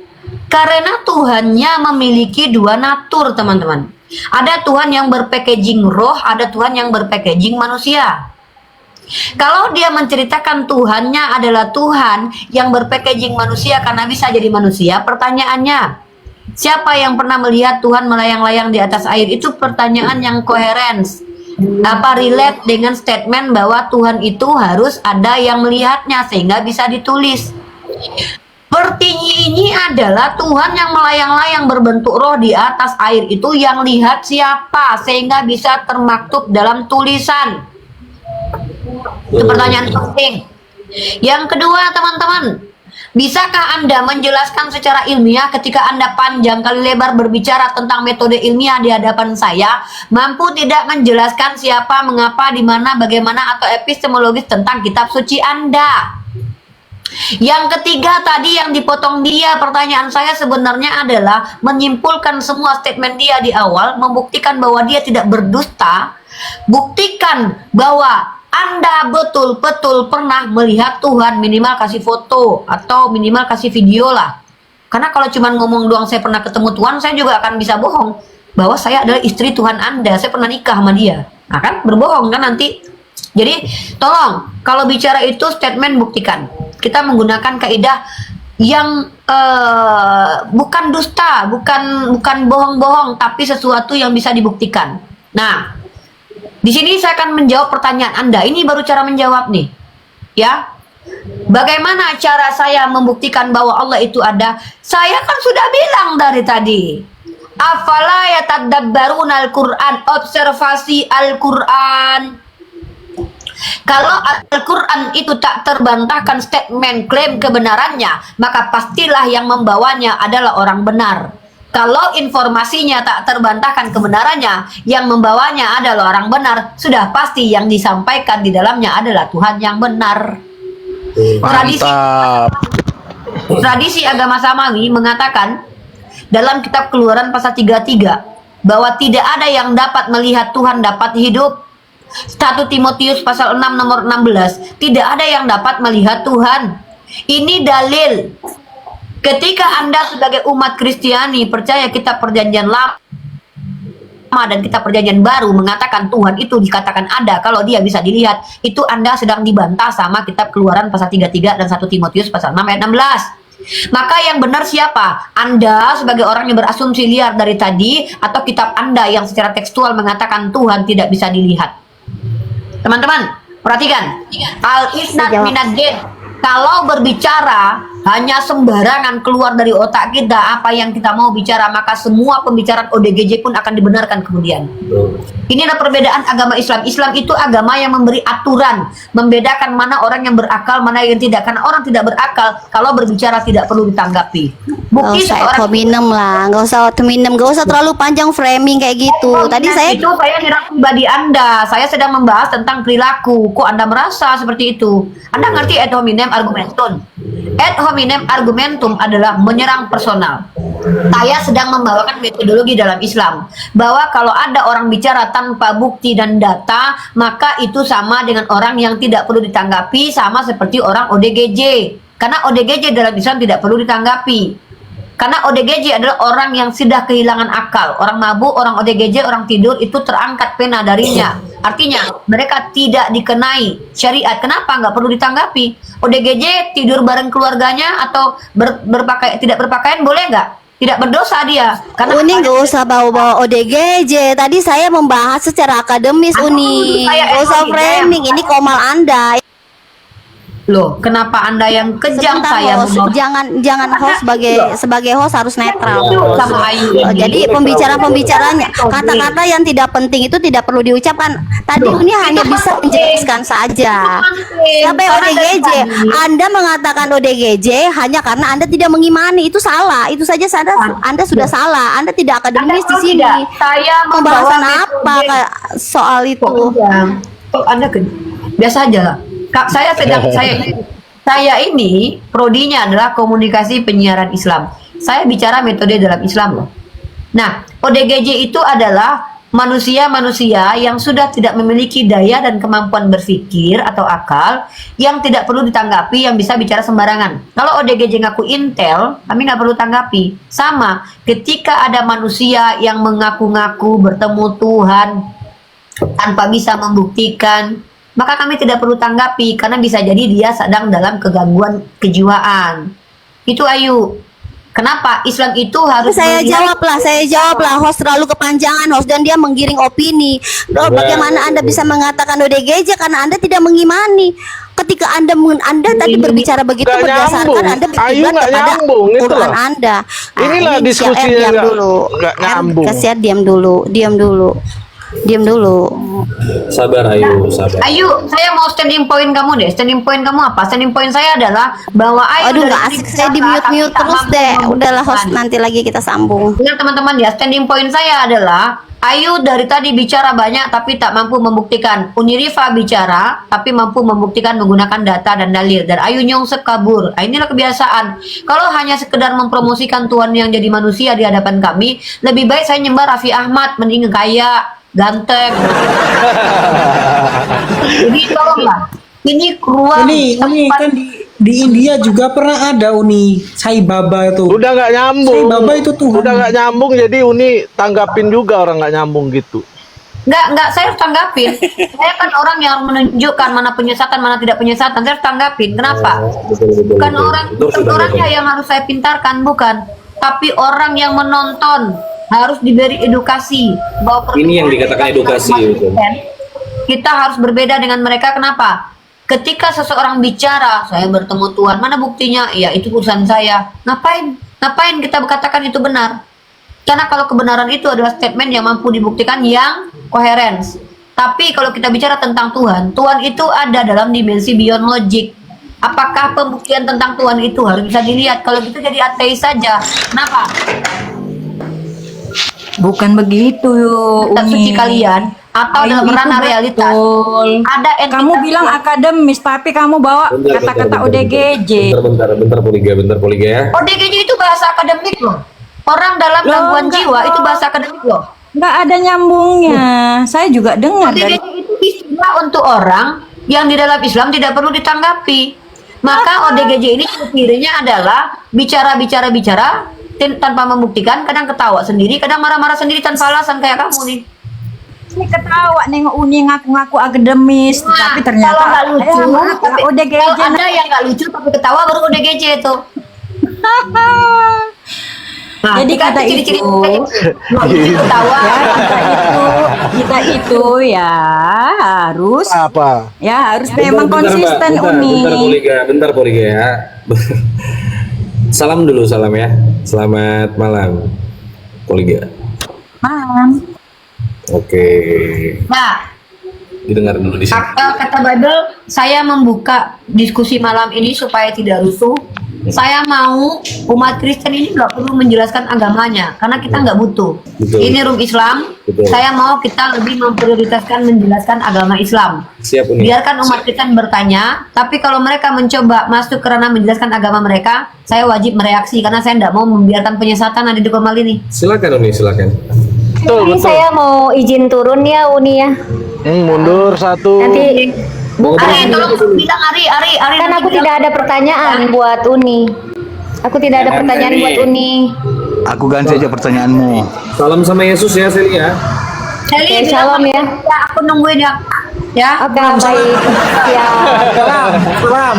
Karena Tuhannya memiliki 2 natur, teman-teman. Ada Tuhan yang berpackaging roh, ada Tuhan yang berpackaging manusia. Kalau dia menceritakan Tuhannya adalah Tuhan yang berpackaging manusia karena bisa jadi manusia, pertanyaannya, siapa yang pernah melihat Tuhan melayang-layang di atas air? Itu pertanyaan yang koheren. Relate dengan statement bahwa Tuhan itu harus ada yang melihatnya sehingga bisa ditulis. Seperti ini adalah Tuhan yang melayang-layang berbentuk roh di atas air itu yang lihat siapa sehingga bisa termaktub dalam tulisan. Itu pertanyaan penting. Yang kedua, teman-teman, bisakah Anda menjelaskan secara ilmiah ketika Anda panjang kali lebar berbicara tentang metode ilmiah di hadapan saya, mampu tidak menjelaskan siapa, mengapa, di mana, bagaimana, atau epistemologis tentang kitab suci Anda? Yang ketiga tadi yang dipotong dia, pertanyaan saya sebenarnya adalah menyimpulkan semua statement dia di awal, membuktikan bahwa dia tidak berdusta, buktikan bahwa Anda betul-betul pernah melihat Tuhan, minimal kasih foto atau minimal kasih video lah. Karena kalau cuma ngomong doang saya pernah ketemu Tuhan, saya juga akan bisa bohong bahwa saya adalah istri Tuhan Anda, saya pernah nikah sama dia. Nah kan berbohong kan nanti. Jadi tolong kalau bicara itu statement buktikan. Kita menggunakan kaidah yang bukan dusta, bukan bohong-bohong, tapi sesuatu yang bisa dibuktikan. Nah, di sini saya akan menjawab pertanyaan Anda. Ini baru cara menjawab nih, ya. Bagaimana cara saya membuktikan bahwa Allah itu ada? Saya kan sudah bilang dari tadi. Afala yatadabbaruna al-Quran, observasi Al-Quran. Kalau Al-Quran itu tak terbantahkan statement klaim kebenarannya, maka pastilah yang membawanya adalah orang benar. Kalau informasinya tak terbantahkan kebenarannya, yang membawanya adalah orang benar, sudah pasti yang disampaikan di dalamnya adalah Tuhan yang benar. Tradisi agama Samawi mengatakan dalam kitab Keluaran pasal 33 bahwa tidak ada yang dapat melihat Tuhan dapat hidup. 1 Timotius pasal 6 nomor 16, tidak ada yang dapat melihat Tuhan. Ini dalil ketika Anda sebagai umat Kristiani percaya kitab perjanjian lama dan kitab perjanjian baru mengatakan Tuhan itu dikatakan ada kalau dia bisa dilihat, itu Anda sedang dibantah sama kitab Keluaran pasal 33 dan 1 Timotius pasal 6 ayat 16. Maka yang benar siapa? Anda sebagai orang yang berasumsi liar dari tadi, atau kitab Anda yang secara tekstual mengatakan Tuhan tidak bisa dilihat? Teman-teman, perhatikan. Al-isnad minad-din. Kalau berbicara hanya sembarangan keluar dari otak kita apa yang kita mau bicara, maka semua pembicaraan ODGJ pun akan dibenarkan kemudian. Ini adalah perbedaan agama Islam. Islam itu agama yang memberi aturan, membedakan mana orang yang berakal, mana yang tidak. Karena orang tidak berakal kalau berbicara tidak perlu ditanggapi. Bukti Nggak usah minum lah, nggak usah terlalu panjang framing kayak gitu. Tadi saya itu saya nyerang pribadi Anda. Saya sedang membahas tentang perilaku. Kok Anda merasa seperti itu? Anda ngerti ad hominem argumentum? Ad hominem argumentum adalah menyerang personal. Saya sedang membawakan metodologi dalam Islam bahwa kalau ada orang bicara tanpa bukti dan data, maka itu sama dengan orang yang tidak perlu ditanggapi, sama seperti orang ODGJ. Karena ODGJ dalam Islam tidak perlu ditanggapi. Karena ODGJ adalah orang yang sudah kehilangan akal. Orang mabuk, orang ODGJ, orang tidur, itu terangkat pena darinya. Artinya mereka tidak dikenai syariat. Kenapa? Nggak perlu ditanggapi. ODGJ tidur bareng keluarganya atau tidak berpakaian boleh nggak? Tidak berdosa dia. Karena Uni nggak usah bawa-bawa ODGJ. Tadi saya membahas secara akademis, Uni. Nggak usah framing. Ini komal Anda. Loh, kenapa Anda yang kejam Sebentar, saya host. membawa- Jangan host sebagai host harus netral. Itu host. sama Ayu. Jadi pembicaranya kata-kata yang tidak penting itu tidak perlu diucapkan. Tadi Uni hanya bisa menjelaskan saja. Siapa yang ODGJ? Anda mengatakan ODGJ hanya karena Anda tidak mengimani, itu salah. Itu saja Anda sudah salah. Anda tidak akademis di tahu sini. tidak? Saya membawa Pembahasan metode. apa soal itu? Oh, Anda biasa aja lah. Kak, saya ini prodinya adalah komunikasi penyiaran Islam. Saya bicara metode dalam Islam loh. Nah, ODGJ itu adalah manusia-manusia yang sudah tidak memiliki daya dan kemampuan berpikir atau akal, yang tidak perlu ditanggapi, yang bisa bicara sembarangan. Kalau ODGJ ngaku intel, kami nggak perlu tanggapi. Sama, ketika ada manusia yang mengaku-ngaku bertemu Tuhan tanpa bisa membuktikan, maka kami tidak perlu tanggapi, karena bisa jadi dia sedang dalam kegangguan kejiwaan. Itu Ayu. Kenapa Islam itu harus Saya melihat- jawablah, host terlalu kepanjangan host, dan dia menggiring opini. Loh, bagaimana Anda bisa mengatakan ODGJ karena Anda tidak mengimani? Ketika Anda tadi berbicara begitu Nggak berdasarkan nyambung. Anda Ayu berkiblat nggak kepada nyambung, itu Quran loh. Anda. Inilah ini diskusinya diam nggak- dulu. nggak nyambung. Kasihan, diam dulu. Sabar Ayu, sabar. Ayu, saya mau standing point kamu deh. Standing point kamu apa? Standing point saya adalah bahwa Ayu Aduh, dari nggak tadi asik, saya di bicara, mute tapi tak terus mampu deh. membuktikan. Udahlah host, nanti lagi kita sambung. Dengar teman-teman ya, standing point saya adalah Ayu dari tadi bicara banyak tapi tak mampu membuktikan. Unirifa bicara tapi mampu membuktikan menggunakan data dan dalil. Dan Ayu nyongsep kabur. Nah, inilah kebiasaan. Kalau hanya sekedar mempromosikan Tuhan yang jadi manusia di hadapan kami, lebih baik saya nyembah Raffi Ahmad, mending kaya, ganteng. Jadi tolonglah. Ini ruang Ini kan di India juga pernah ada Uni Sai Baba itu. Udah nggak nyambung. Sai Baba itu Tuhan. Udah nggak nyambung, jadi Uni tanggapin juga orang nggak nyambung gitu. Enggak, saya harus tanggapin. Saya kan orang yang menunjukkan mana penyesatan, mana tidak penyesatan. Saya harus tanggapin. Kenapa? Bukan orangnya yang harus saya pintarkan, bukan. Tapi orang yang menonton harus diberi edukasi bahwa Ini yang dikatakan edukasi, betul. kita harus berbeda dengan mereka. Kenapa? Ketika seseorang bicara, saya bertemu Tuhan, mana buktinya? Ya itu urusan saya. Ngapain kita katakan itu benar? Karena kalau kebenaran itu adalah statement yang mampu dibuktikan, yang koheren. Tapi kalau kita bicara tentang Tuhan, Tuhan itu ada dalam dimensi beyond logic. Apakah pembuktian tentang Tuhan itu harus bisa dilihat? Kalau gitu jadi ateis saja. Kenapa? Bukan begitu, Kitab suci kalian atau dalam ranah realitas ada entitas Kamu bilang akademis, tapi kamu bawa kata-kata ODGJ. Bentar Poliga ya. ODGJ itu bahasa akademik loh. Orang dalam Loh, gangguan enggak jiwa loh. itu bahasa akademik loh. Nggak ada nyambungnya. Saya juga dengar dari ODGJ itu istilah untuk orang yang di dalam Islam tidak perlu ditanggapi. Maka ODGJ ini cirinya adalah bicara tanpa membuktikan, kadang ketawa sendiri, kadang marah-marah sendiri tanpa alasan kayak kamu nih. ini ketawa nengok Uni ngaku-ngaku akademis, tapi ternyata kalau nggak lucu, tapi ODGJ. kalau Anda yang nggak lucu tapi ketawa baru ODGJ itu. Nah, Jadi kan kita ciri-ciri itu, ketawa. ya kita itu ya harus Apa? memang konsisten Uni. Bentar Poliga ya. Salam dulu, salam ya. Selamat malam, Poliga. Malam. Oke, Nah, didengar dulu di sini. kata Bible, saya membuka diskusi malam ini supaya tidak rusuh. Saya mau umat Kristen ini nggak perlu menjelaskan agamanya, karena kita nggak butuh. Betul. Ini room Islam. Betul. Saya mau kita lebih memprioritaskan menjelaskan agama Islam. Siap Uni. Biarkan umat Kristen bertanya, tapi kalau mereka mencoba masuk ke ranah menjelaskan agama mereka, saya wajib mereaksi karena saya tidak mau membiarkan penyesatan ada di Komal ini. Silakan Uni, silakan. Betul. Saya mau izin turun ya Uni ya. Mundur satu. Nanti Ari, tolong bilang Ari. kan nanti aku bilang. tidak ada pertanyaan buat Uni. Aku tidak ada pertanyaan buat Uni. Aku ganti aja pertanyaanmu. Salam sama Yesus ya, Celia. Sally, Oke, bilang salam ya. Aku nungguin ya. Ya. Oke, baik. Ya. Salam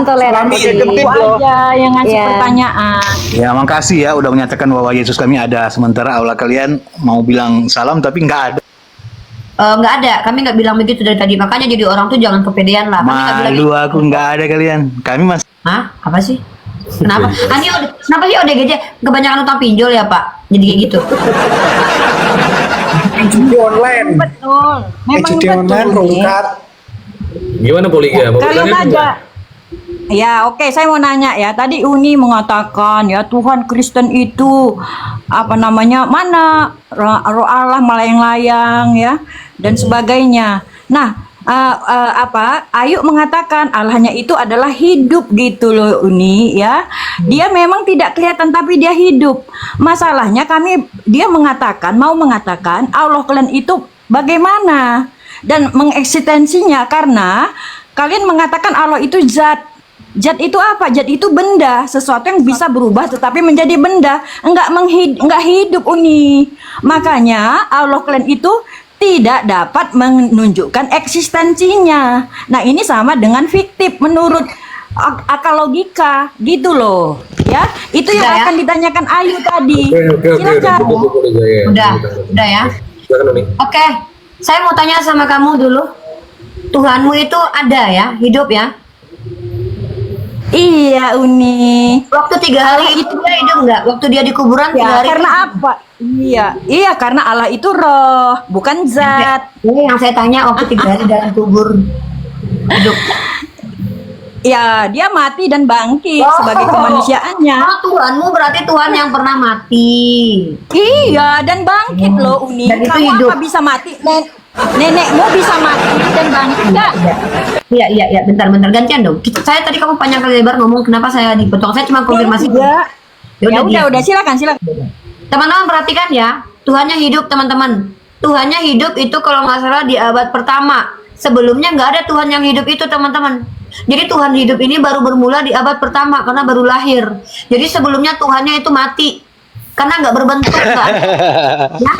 toleransi. Diketip loh. Aja yang ngasih Iya. pertanyaan. Ya, makasih ya udah menyatakan bahwa Yesus kami ada. Sementara aula kalian mau bilang salam tapi nggak ada. Nggak ada, kami nggak bilang begitu dari tadi. Makanya jadi orang tuh jangan kepedean lah. Kami nggak bilang Malu gitu. aku nggak ada kalian. Kami mas. Hah? Apa sih? Kenapa? Kenapa sih ODGJ kebanyakan utang pinjol ya Pak? Jadi kayak gitu. Judi online. Betul. Memang Judi online, betul. Uni. rokat. Gimana Poliga? Mau Kalau bertanya aja. juga? Ya, oke, saya mau nanya ya. Tadi Uni mengatakan ya Tuhan Kristen itu apa namanya? Mana roh Allah melayang-layang ya dan sebagainya. Nah, Ayu mengatakan Allahnya itu adalah hidup gitu loh Uni ya. Dia memang tidak kelihatan tapi dia hidup. Masalahnya dia mau mengatakan Allah kalian itu bagaimana dan mengeksistensinya karena kalian mengatakan Allah itu zat. Zat itu apa? Zat itu benda, sesuatu yang bisa berubah tetapi menjadi benda, enggak hidup Uni. Makanya Allah kalian itu tidak dapat menunjukkan eksistensinya. Nah, ini sama dengan fiktif menurut akal logika gitu loh. Ya, itu yang Udah ya? akan ditanyakan Ayu tadi. Oke, Silakan. cukup Poliga ya. Udah ya. Silakan Uni. Oke, saya mau tanya sama kamu dulu. Tuhanmu itu ada ya, hidup ya? Iya Uni. Waktu 3 hari itu dia hidup nggak? Waktu dia di kuburan 3 Ya, hari. karena apa? Iya karena Allah itu roh, bukan zat. Ini yang saya tanya waktu 3 hari dalam kubur hidup. Ya, dia mati dan bangkit sebagai kemanusiaannya. Oh, Tuhanmu berarti Tuhan yang pernah mati. Iya, dan bangkit loh Uni. Dan itu Kamu hidup. apa bisa mati? Nenekmu bisa mati dan bangkit enggak? Iya, bentar gantian dong. Saya tadi kamu panjang kali lebar ngomong kenapa saya dipotong. Saya cuma konfirmasi. Ya, Ya udah, silakan. Teman-teman perhatikan ya, Tuhannya hidup teman-teman. Tuhannya hidup itu kalau nggak salah di abad pertama. Sebelumnya nggak ada Tuhan yang hidup itu teman-teman. Jadi Tuhan hidup ini baru bermula di abad pertama karena baru lahir. Jadi sebelumnya Tuhannya itu mati karena nggak berbentuk kan. Ya,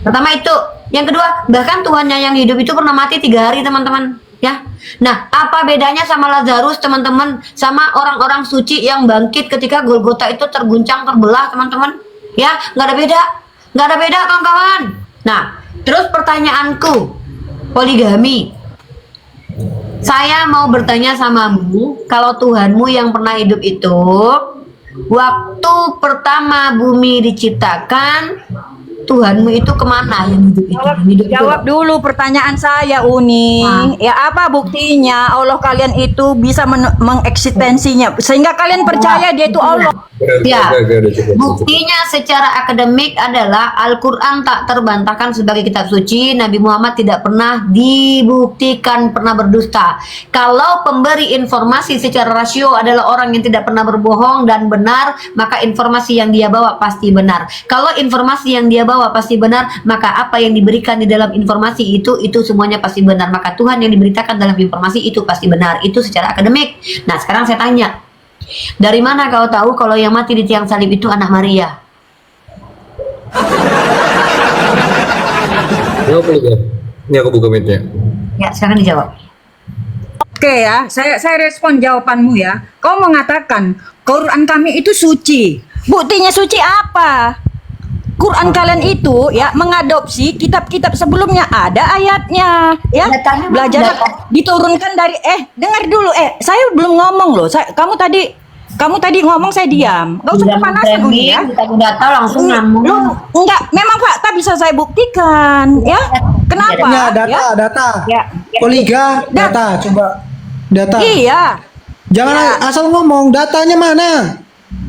pertama itu. Yang kedua, bahkan Tuhannya yang hidup itu pernah mati 3 hari teman-teman. Ya, nah apa bedanya sama Lazarus teman-teman, sama orang-orang suci yang bangkit ketika Golgota itu terguncang terbelah teman-teman? Ya, nggak ada beda kawan-kawan. Nah, terus pertanyaanku, poligami. Saya mau bertanya samamu, kalau Tuhanmu yang pernah hidup itu, waktu pertama bumi diciptakan, Tuhanmu itu kemana yang hidup itu? Hidup itu Jawab dulu pertanyaan saya Uni. Ya apa buktinya Allah kalian itu bisa mengeksistensinya sehingga kalian percaya dia itu Allah? Ya, Udah cukup. buktinya secara akademik adalah Al-Quran tak terbantahkan sebagai kitab suci. Nabi Muhammad tidak pernah dibuktikan pernah berdusta. Kalau pemberi informasi secara rasio adalah orang yang tidak pernah berbohong dan benar, maka informasi yang dia bawa pasti benar. Kalau informasi yang dia bawa pasti benar, maka apa yang diberikan di dalam informasi itu semuanya pasti benar. Maka Tuhan yang diberitakan dalam informasi itu pasti benar. Itu secara akademik. Nah, sekarang saya tanya, dari mana kau tahu kalau yang mati di tiang salib itu anak Maria? Jawab Poliga. Ini aku buka mic-nya. Ya, sekarang dijawab. Oke ya, saya respon jawabanmu ya. Kau mengatakan Quran kami itu suci. Buktinya suci apa? Quran kalian itu ya mengadopsi kitab-kitab sebelumnya, ada ayatnya ya. Datanya mana? Belajar Data. diturunkan dari dengar dulu saya belum ngomong loh. Kamu tadi ngomong saya diam. Gak usah kepanasan Uni ya. Kita data langsung Lu ngomong. enggak, memang fakta bisa saya buktikan ya. Kenapa? Ya, data. Ya. Poliga, data. Coba data. Iya. Jangan asal ngomong, datanya mana?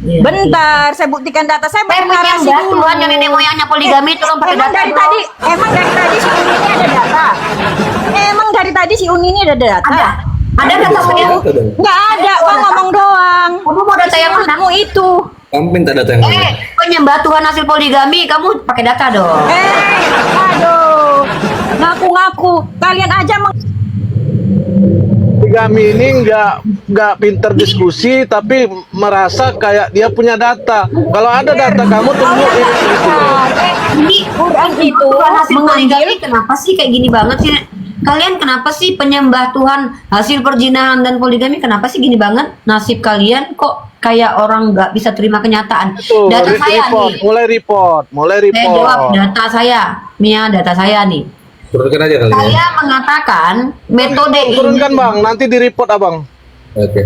Bentar, saya buktikan data. Saya Saya bernarasi menyembah dulu. Tuhan yang nenek moyangnya poligami, tolong pakai Emang data. dari bro. tadi, si Uni ini ada data. Emang dari tadi si Uni ini ada data. Ada data saya. Nggak ada, kau ngomong doang. Kamu mau data yang mana? Kamu itu. Kamu minta data yang mana? Penyembah Tuhan hasil poligami, kamu pakai data dong. Aduh. Ngaku-ngaku. Kalian aja Poligami ini nggak pinter diskusi tapi merasa kayak dia punya data. Kalau ada data kamu tunjukin gitu. Ini Quran itu Tuhan hasil mengambil poligami kenapa sih kayak gini banget sih? Kalian kenapa sih penyembah Tuhan hasil perzinahan dan poligami kenapa sih gini banget? Nasib kalian kok kayak orang nggak bisa terima kenyataan. Tuh, Data saya report, nih. mulai report. Saya jawab data saya. Nih ya, data saya nih. Turunkan aja kali ya. Saya mengatakan metode Turunkan ini. bang, nanti di report abang. Oke.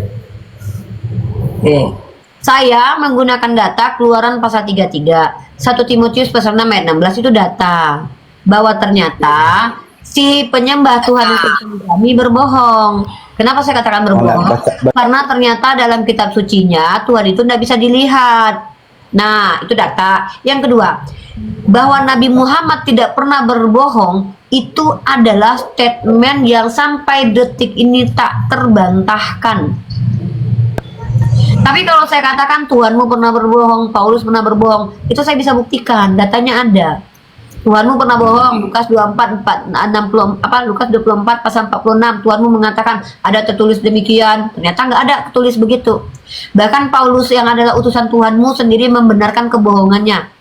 Saya menggunakan data Keluaran pasal 33, 1 Timotius pasal 6 ayat 16 itu data bahwa ternyata si penyembah Tuhan itu kami berbohong. Kenapa saya katakan berbohong? Karena ternyata dalam kitab sucinya Tuhan itu tidak bisa dilihat. Nah, itu data. Yang kedua, bahwa Nabi Muhammad tidak pernah berbohong itu adalah statement yang sampai detik ini tak terbantahkan. Tapi kalau saya katakan Tuhanmu pernah berbohong, Paulus pernah berbohong, itu saya bisa buktikan, datanya ada. Tuhanmu pernah bohong, Lukas 24 Lukas 24 pasal 46, Tuhanmu mengatakan ada tertulis demikian, ternyata nggak ada tertulis begitu. Bahkan Paulus yang adalah utusan Tuhanmu sendiri membenarkan kebohongannya.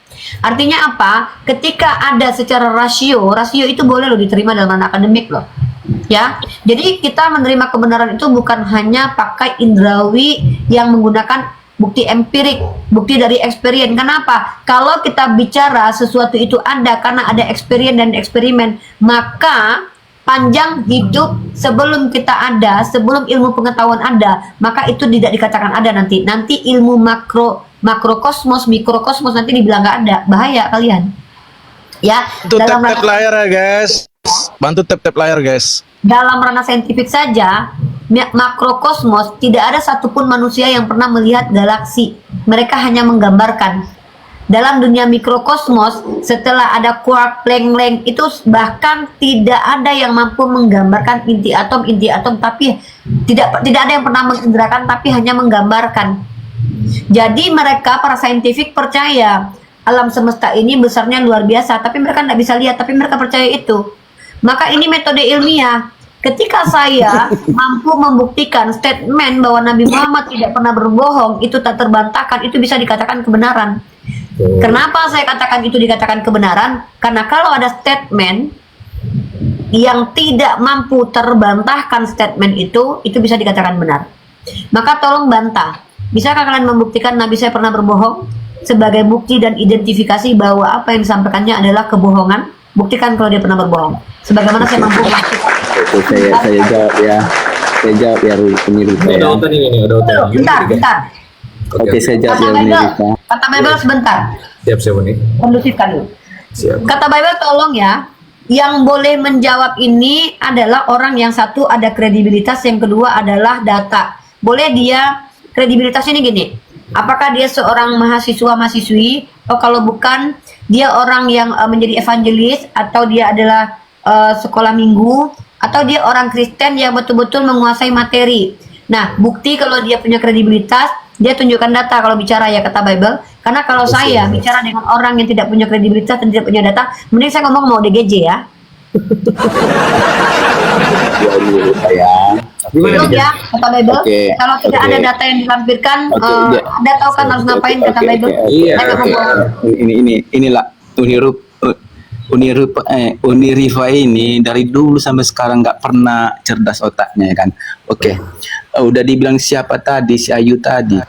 Artinya apa? Ketika ada secara rasio itu boleh loh diterima dalam ranah akademik loh. Ya, jadi kita menerima kebenaran itu bukan hanya pakai indrawi yang menggunakan bukti empirik, bukti dari experience. Kenapa? Kalau kita bicara sesuatu itu ada karena ada experience dan eksperimen, maka panjang hidup sebelum kita ada, sebelum ilmu pengetahuan ada, maka itu tidak dikatakan ada nanti. Nanti ilmu makrokosmos, mikrokosmos nanti dibilang nggak ada, bahaya kalian. Ya, Bantu tap-tap layar ya guys. Bantu tap-tap layar guys. dalam ranah saintifik saja, makrokosmos tidak ada satupun manusia yang pernah melihat galaksi. Mereka hanya menggambarkan. Dalam dunia mikrokosmos, setelah ada quark, Planck, itu bahkan tidak ada yang mampu menggambarkan inti atom, tapi tidak ada yang pernah menginderakan, tapi hanya menggambarkan. Jadi mereka para saintifik percaya alam semesta ini besarnya luar biasa, tapi mereka tidak bisa lihat, tapi mereka percaya itu. Maka ini metode ilmiah. Ketika saya mampu membuktikan statement bahwa Nabi Muhammad tidak pernah berbohong, itu tak terbantahkan, itu bisa dikatakan kebenaran. Kenapa saya katakan itu dikatakan kebenaran? Karena kalau ada statement yang tidak mampu terbantahkan statement itu bisa dikatakan benar. Maka tolong bantah. Bisakah kalian membuktikan Nabi saya pernah berbohong? Sebagai bukti dan identifikasi bahwa apa yang disampaikannya adalah kebohongan. Buktikan kalau dia pernah berbohong. Sebagaimana saya mampu membuktikan. Saya jawab ya. Saya jawab ya pemirsa ya. Ada otan ini nih, ada otan. Bentar. Oke, saya jawab Kata ya Bible, pemirsa. kata Bible sebentar. Siap nih. Kondusifkan dulu. Siap. Kata Bible tolong ya. Yang boleh menjawab ini adalah orang yang satu ada kredibilitas, yang kedua adalah data. Boleh dia kredibilitas ini gini. Apakah dia seorang mahasiswa-mahasiswi? Oh, kalau bukan, dia orang yang menjadi evangelis, atau dia adalah sekolah minggu, atau dia orang Kristen yang betul-betul menguasai materi. Nah, bukti kalau dia punya kredibilitas, dia tunjukkan data kalau bicara ya, kata Bible. Karena kalau saya bicara dengan orang yang tidak punya kredibilitas dan tidak punya data, mending saya ngomong mau DGJ ya. Ya. Betul ya, kata Bible. Oke, Kalau tidak oke. ada data yang dilampirkan, Oke, ya. Anda tahu kan harus ngapain, kata Bible. Iya, Saya nggak ngomong. Inilah Unirifa ini dari dulu sampai sekarang nggak pernah cerdas otaknya ya kan. Oke. Udah dibilang siapa tadi, si Ayu tadi.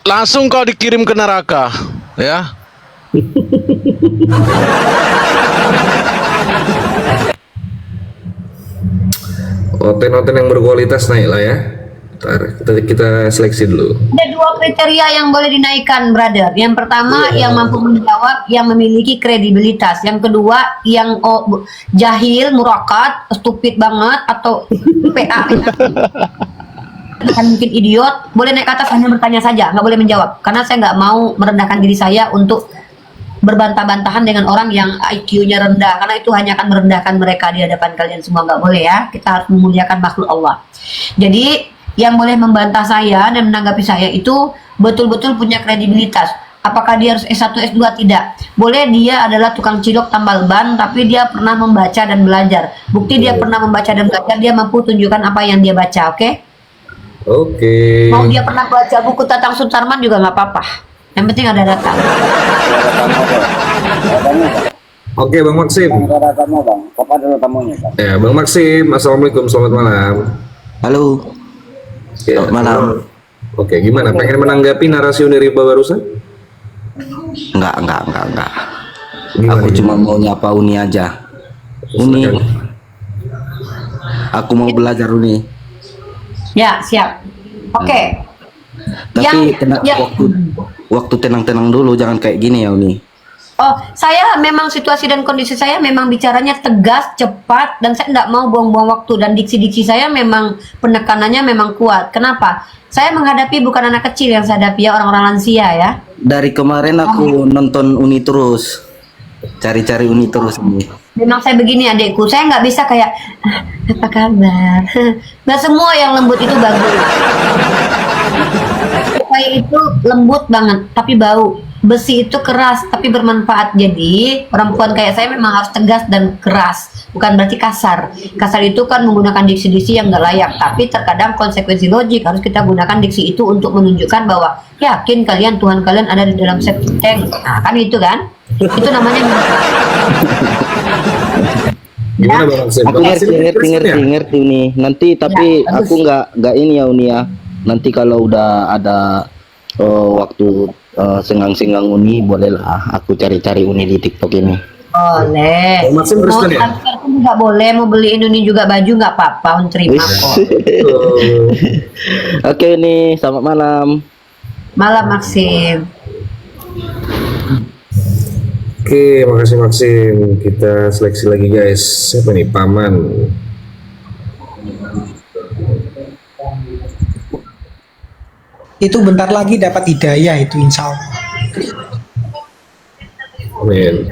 Langsung kau dikirim ke neraka, ya. Oten-oten yang berkualitas naik lah ya. Ntar kita seleksi dulu. Ada dua kriteria yang boleh dinaikkan, brother. Yang pertama, yang mampu menjawab, yang memiliki kredibilitas. Yang kedua, yang jahil, murakat, stupid banget, atau PA. Kan mungkin idiot. Boleh naik ke atas hanya bertanya saja, nggak boleh menjawab. Karena saya nggak mau merendahkan diri saya untuk berbantah-bantahan dengan orang yang IQ-nya rendah. Karena itu hanya akan merendahkan mereka di hadapan kalian semua. Nggak boleh ya. Kita harus memuliakan makhluk Allah. Jadi, yang boleh membantah saya dan menanggapi saya itu betul-betul punya kredibilitas. Apakah dia harus S1, S2? Tidak. Boleh dia adalah tukang cilok tambal ban, tapi dia pernah membaca dan belajar. Bukti dia pernah membaca dan belajar, dia mampu tunjukkan apa yang dia baca, oke? Oke. Mau dia pernah baca buku Tatang Sutarman juga nggak apa-apa. Yang penting ada data. Oke, Bang Maksim. Ya, Bang Maksim. Assalamualaikum, selamat malam. Halo. Ya, Selamat malam. Oke, gimana? Pengen menanggapi narasi Uniriba barusan? Enggak. Gimana, Aku gimana? cuma mau nyapa Uni aja. Uni, Silakan. Aku mau belajar Uni. Ya, siap. Oke. Tapi waktu tenang-tenang dulu, jangan kayak gini ya Uni. Oh, saya memang situasi dan kondisi saya memang bicaranya tegas, cepat, dan saya tidak mau buang-buang waktu. Dan diksi-diksi saya memang penekanannya memang kuat. Kenapa? Saya menghadapi bukan anak kecil yang saya hadapi, ya orang-orang lansia ya. Dari kemarin aku nonton Uni terus, cari-cari Uni terus ini. Memang saya begini adikku, saya nggak bisa kayak "Ah, apa kabar?" Nggak semua yang lembut itu bagus. Saya itu lembut banget, tapi bau. Besi itu keras, tapi bermanfaat. Jadi perempuan kayak saya memang harus tegas dan keras, bukan berarti kasar. Kasar itu kan menggunakan diksi-diksi yang nggak layak, tapi terkadang konsekuensi logik harus kita gunakan diksi itu untuk menunjukkan bahwa yakin kalian Tuhan kalian ada di dalam septic tank. Nah kan itu kan, itu namanya. Gimana Bang Maksim? Aku ngerti nih. Nanti tapi Ya, bagus. aku nggak ini ya Uni ya. Nanti kalau udah ada waktu senggang-senggang Uni, bolehlah aku cari-cari Uni di TikTok ini. Boleh. Bang Maksim Mau Kristen ya? transfer pun juga boleh, mau beliin ini juga baju nggak apa-apa, Uni terima kok. Oke Uni, selamat malam. Malam Maksim. Oke, makasih Maksim. Kita seleksi lagi guys. Siapa nih? Paman. Itu bentar lagi dapat hidayah itu insya Allah. Amin.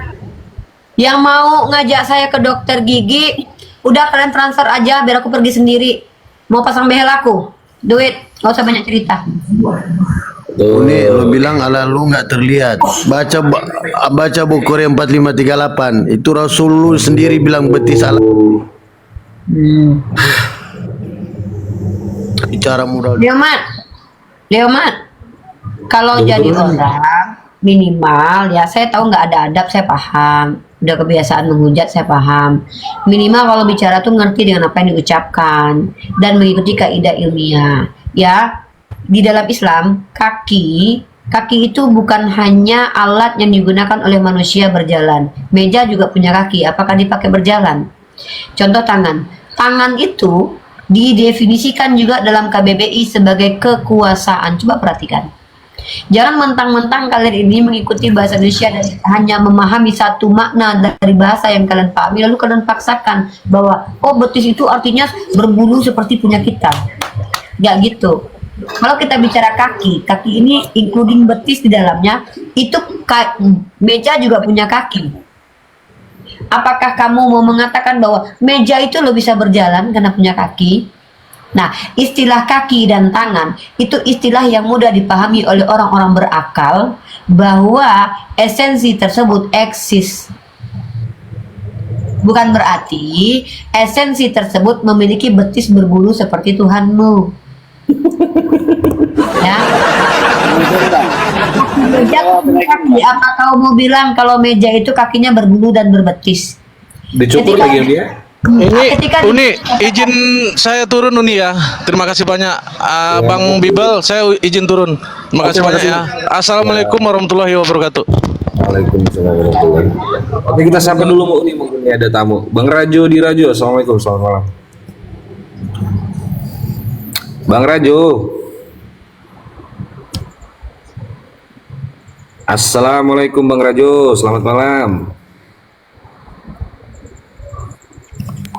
Yang mau ngajak saya ke dokter gigi, udah kalian transfer aja biar aku pergi sendiri. Mau pasang behel aku, duit, nggak usah banyak cerita. Uni, lo bilang ala lu nggak terlihat. Baca buku Korea 4538. Itu Rasul lu sendiri bilang betis ala. Bicara mudah. Leomat, kalau jadi orang minimal ya saya tahu nggak ada adab, saya paham. Udah kebiasaan menghujat, saya paham. Minimal kalau bicara tuh ngerti dengan apa yang diucapkan dan mengikuti kaidah ilmiah. Ya, di dalam Islam kaki itu bukan hanya alat yang digunakan oleh manusia berjalan. Meja juga punya kaki. Apakah dipakai berjalan? Contoh tangan itu didefinisikan juga dalam KBBI sebagai kekuasaan. Coba perhatikan. Jangan mentang-mentang kalian ini mengikuti bahasa Indonesia dan hanya memahami satu makna dari bahasa yang kalian pahami, lalu kalian paksakan bahwa oh betis itu artinya berbulu seperti punya kita. Nggak gitu. Kalau kita bicara kaki ini including betis di dalamnya, itu meja juga punya kaki. Apakah kamu mau mengatakan bahwa meja itu lo bisa berjalan karena punya kaki? Nah, istilah kaki dan tangan itu istilah yang mudah dipahami oleh orang-orang berakal bahwa esensi tersebut eksis. Bukan berarti esensi tersebut memiliki betis berbulu seperti Tuhanmu. Ya. Meja kaki. Apa kau mau bilang kalau meja itu kakinya berbulu dan berbetis? Dicukur lagi dia. Uni, izin saya turun Uni ya. Terima kasih banyak Bang Bibel, saya izin turun. Terima kasih banyak ya. Assalamualaikum warahmatullahi wabarakatuh. Waalaikumsalam warahmatullahi wabarakatuh. Oke, kita sapa dulu Bu Uni, mungkin ada tamu. Bang Rajo di Rajo. Assalamualaikum, selamat malam. Bang Rajo. Assalamualaikum Bang Rajo, selamat malam.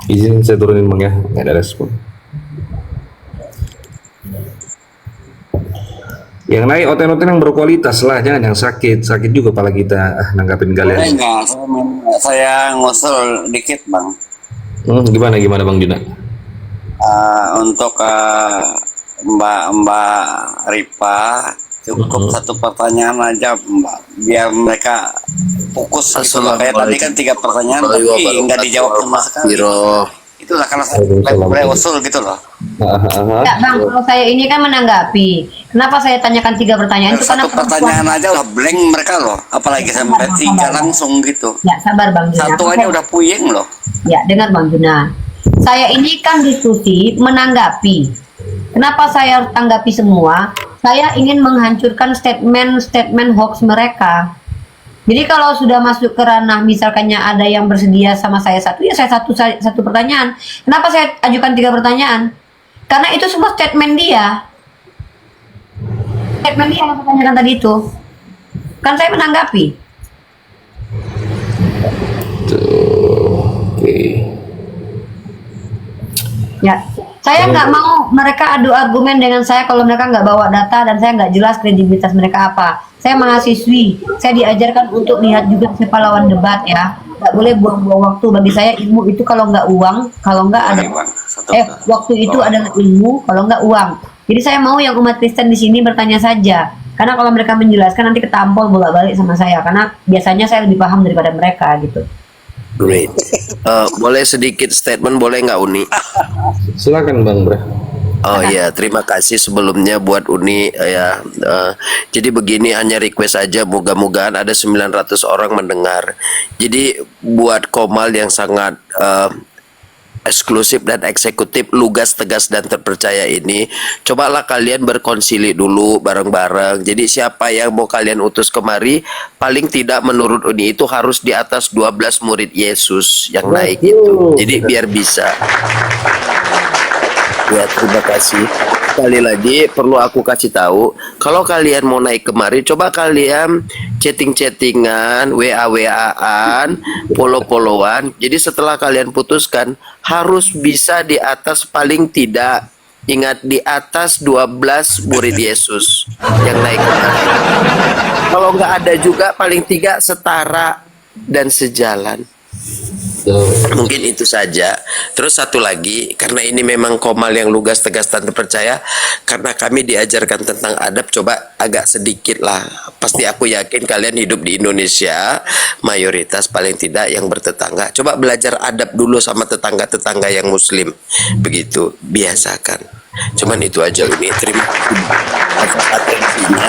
Izin saya turunin Bang ya, nggak ada respon. Yang naik oten-oten yang berkualitas lah, jangan yang sakit juga pala kita nanggapin kalian. Enggak, saya ngusul dikit Bang. Gimana Bang Juna? Untuk Mbak Ripa, cukup satu pertanyaan aja Mbak, biar mereka fokus gitu loh. Kayak tadi kan 3 pertanyaan tapi nggak dijawab sama sekali. Itulah karena saya usul gitu loh. Ya Bang, kalau saya ini kan menanggapi. Kenapa saya tanyakan 3 pertanyaan? Itu karena Satu pertanyaan aja lah blank mereka loh, apalagi sampai 3 langsung gitu. Ya sabar Bang Juna. Satu aja udah puyeng loh. Ya dengar Bang Juna. Saya ini kan diskusi menanggapi. Kenapa saya harus tanggapi semua? Saya ingin menghancurkan statement hoax mereka. Jadi kalau sudah masuk ke ranah misalkannya ada yang bersedia sama saya satu, ya saya satu pertanyaan. Kenapa saya ajukan 3 pertanyaan? Karena itu semua statement dia. Statement dia yang saya tanyakan tadi itu. Kan saya menanggapi. Oke. Ya, saya nggak mau mereka adu argumen dengan saya kalau mereka nggak bawa data dan saya nggak jelas kredibilitas mereka apa. Saya mahasiswi, saya diajarkan untuk lihat juga siapa lawan debat ya. Nggak boleh buang-buang waktu. Bagi saya ilmu itu kalau nggak uang, kalau nggak ada waktu itu adalah ilmu, kalau nggak uang. Jadi saya mau yang umat Kristen di sini bertanya saja. Karena kalau mereka menjelaskan nanti ketampol bolak-balik sama saya. Karena biasanya saya lebih paham daripada mereka gitu. Great. Boleh sedikit statement boleh nggak Uni? Silakan Bang Bra. Oh iya, terima kasih sebelumnya buat Uni ya. Jadi begini, hanya request aja, moga-mogaan ada 900 orang mendengar. Jadi buat Komal yang sangat eksklusif dan eksekutif, lugas, tegas dan terpercaya ini, cobalah kalian berkonsili dulu bareng-bareng. Jadi siapa yang mau kalian utus kemari, paling tidak menurut Uni itu harus di atas 12 murid Yesus yang naik itu. Jadi biar bisa. Ya, terima kasih. Sekali lagi perlu aku kasih tahu, kalau kalian mau naik kemari, coba kalian chatting-chattingan, WA-WA-an, follow-followan. Jadi setelah kalian putuskan, harus bisa di atas paling tidak, ingat, di atas 12 murid Yesus yang naik kemari. Kalau nggak ada juga, paling tidak setara dan sejalan. Mungkin itu saja. Terus satu lagi, karena ini memang Komal yang lugas, tegas dan terpercaya, karena kami diajarkan tentang adab, coba agak sedikit lah. Pasti aku yakin kalian hidup di Indonesia, mayoritas paling tidak yang bertetangga. Coba belajar adab dulu sama tetangga-tetangga yang Muslim. Begitu, biasakan. Cuman itu aja ini. Terima kasih atas atensinya.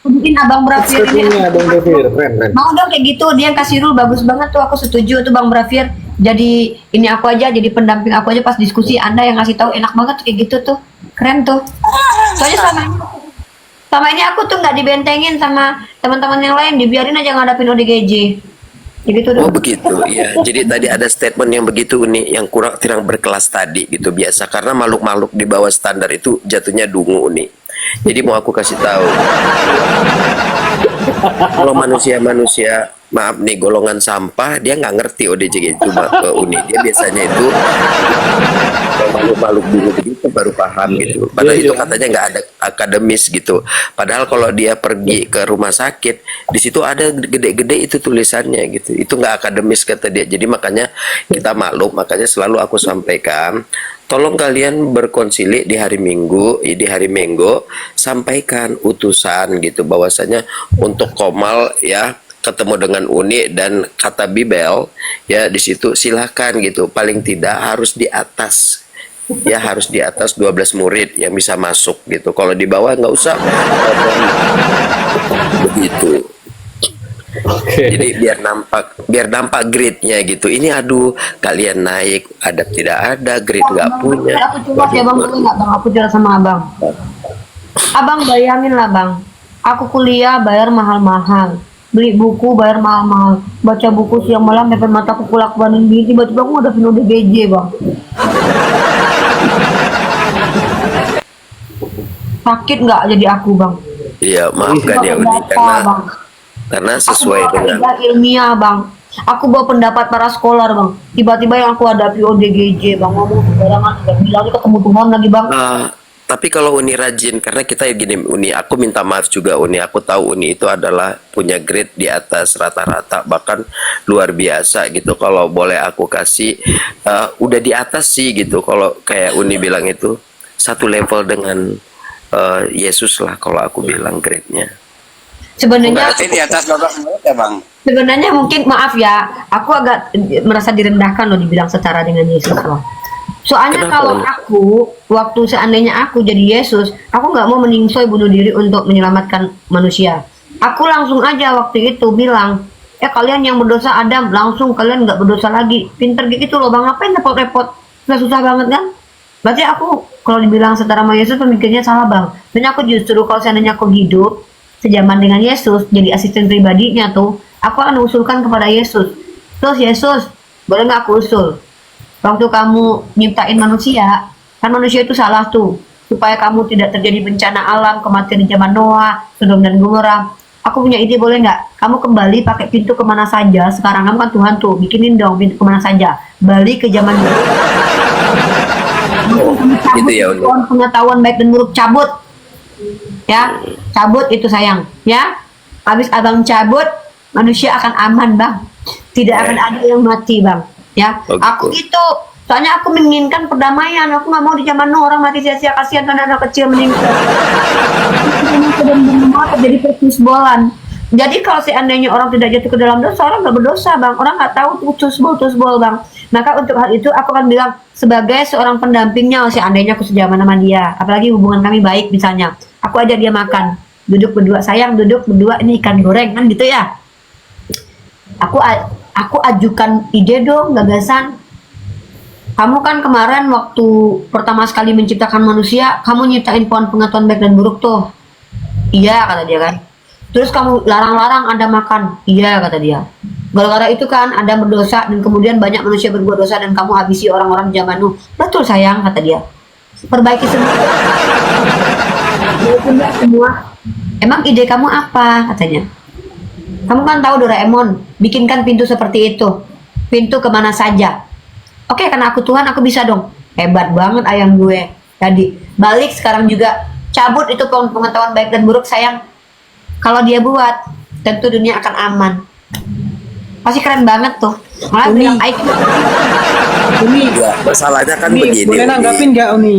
Mungkin Abang Brafir ini keren. mau dong kayak gitu, dia yang kasih rule bagus banget tuh, aku setuju tuh Bang Brafir. Jadi ini aku aja, jadi pendamping aku aja pas diskusi, Anda yang ngasih tahu enak banget tuh, kayak gitu tuh, keren tuh. Soalnya selama ini aku tuh nggak dibentengin sama teman-teman yang lain, dibiarin aja ngadapin ODGJ. Gitu Oh begitu, iya. Jadi tadi ada statement yang begitu nih, yang kurang berkelas tadi gitu, biasa. Karena makhluk-makhluk di bawah standar itu jatuhnya dungu nih. Jadi mau aku kasih tahu, kalau manusia-manusia, maaf nih, golongan sampah, dia nggak ngerti ODGJ itu Uni. Dia biasanya itu makhluk-makhluk dulu begitu baru paham gitu. Padahal itu katanya nggak ada akademis gitu. Padahal kalau dia pergi ke rumah sakit, di situ ada gede-gede itu tulisannya gitu. Itu nggak akademis kata dia. Jadi makanya kita maklum, makanya selalu aku sampaikan, tolong kalian berkonsili di hari Minggu, sampaikan utusan gitu, bahwasanya untuk Komal ya ketemu dengan Uni dan kata Bibel ya di situ silahkan gitu, paling tidak harus di atas ya, harus di atas 12 murid yang bisa masuk gitu. Kalau di bawah nggak usah begitu. Jadi biar nampak grade-nya gitu. Ini aduh, kalian naik, adab tidak ada, grade nggak punya. Aku coba ya Bang, boleh nggak Bang? Aku jelas sama Abang. Abang bayangin lah Bang, aku kuliah bayar mahal-mahal, beli buku bayar mahal-mahal, baca buku siang malam sampai mata aku kulak-kuanin gini, tiba-tiba aku ngadapin ODGJ Bang. Sakit nggak jadi aku Bang? Iya, maafkan ya Uni, karena sesuai dengan ilmiah Bang. Aku bawa pendapat para scholar Bang. Tiba-tiba yang aku hadapi ODGJ Bang, ngomong sembarangan, nggak bilang ketemu Tuhan lagi Bang. Tapi kalau Uni rajin, karena kita gini Uni, aku minta maaf juga Uni, aku tahu Uni itu adalah punya grade di atas rata-rata, bahkan luar biasa gitu. Kalau boleh aku kasih, udah di atas sih gitu. Kalau kayak Uni bilang itu satu level dengan Yesus lah kalau aku bilang grade-nya. Sebenarnya Berarti di atas 12 murid ya Bang? Sebenarnya mungkin maaf ya, aku agak merasa direndahkan loh dibilang setara dengan Yesus loh. Soalnya kalau aku, waktu seandainya aku jadi Yesus, aku nggak mau meningsoy bunuh diri untuk menyelamatkan manusia. Aku langsung aja waktu itu bilang, kalian yang berdosa Adam, langsung kalian nggak berdosa lagi. Pinter gitu loh Bang, ngapain repot-repot? Nggak susah banget kan? Berarti aku kalau dibilang setara sama Yesus pemikirnya salah Bang. Dan aku justru kalau seandainya aku hidup sejaman dengan Yesus, jadi asisten pribadinya tuh, aku akan usulkan kepada Yesus. Terus Yesus, boleh nggak aku usul? Waktu kamu nyiptain manusia, kan manusia itu salah tuh, supaya kamu tidak terjadi bencana alam, kematian di zaman Noah, Sodom dan Gomora. Aku punya ide, boleh nggak? Kamu kembali pakai pintu kemana saja. Sekarang kamu kan Tuhan tuh, bikinin dong pintu kemana saja. Balik ke zaman dulu. Gitu ya, Uni. Pengetahuan baik dan buruk cabut. Ya, cabut itu sayang. Ya, habis abang cabut, manusia akan aman bang. Tidak akan ada yang mati bang. Ya, aku gitu. Soalnya aku menginginkan perdamaian. Aku nggak mau di zaman orang mati sia-sia, kasihan kan anak kecil meninggal. Jadi pertusbolan. Jadi kalau seandainya orang tidak jatuh ke dalam dosa, orang nggak berdosa bang. Orang nggak tahu tusbol bang. Maka untuk hal itu aku akan bilang sebagai seorang pendampingnya, seandainya aku sejaman sama dia, apalagi hubungan kami baik misalnya, aku ajak dia makan, duduk berdua, sayang duduk berdua, ini ikan goreng kan gitu ya. Aku ajukan ide dong, gagasan. Kamu kan kemarin waktu pertama sekali menciptakan manusia, kamu nyiptain pohon pengetahuan baik dan buruk tuh. Iya kata dia kan. Terus kamu larang-larang Anda makan. Iya kata dia. Gara-gara itu kan Anda berdosa dan kemudian banyak manusia berbuat dosa dan kamu habisi orang-orang zaman Nuh. Betul sayang kata dia. Perbaiki semua. Semua. Emang ide kamu apa katanya? Kamu kan tahu Doraemon, bikinkan pintu seperti itu. Pintu kemana saja. Oke, karena aku Tuhan, aku bisa dong. Hebat banget ayam gue. Jadi, balik sekarang juga. Cabut itu pengetahuan baik dan buruk, sayang. Kalau dia buat, tentu dunia akan aman. Pasti keren banget tuh. Malah bilang, Uni, masalahnya kan Uni, begini. boleh nanggapin nggak Uni?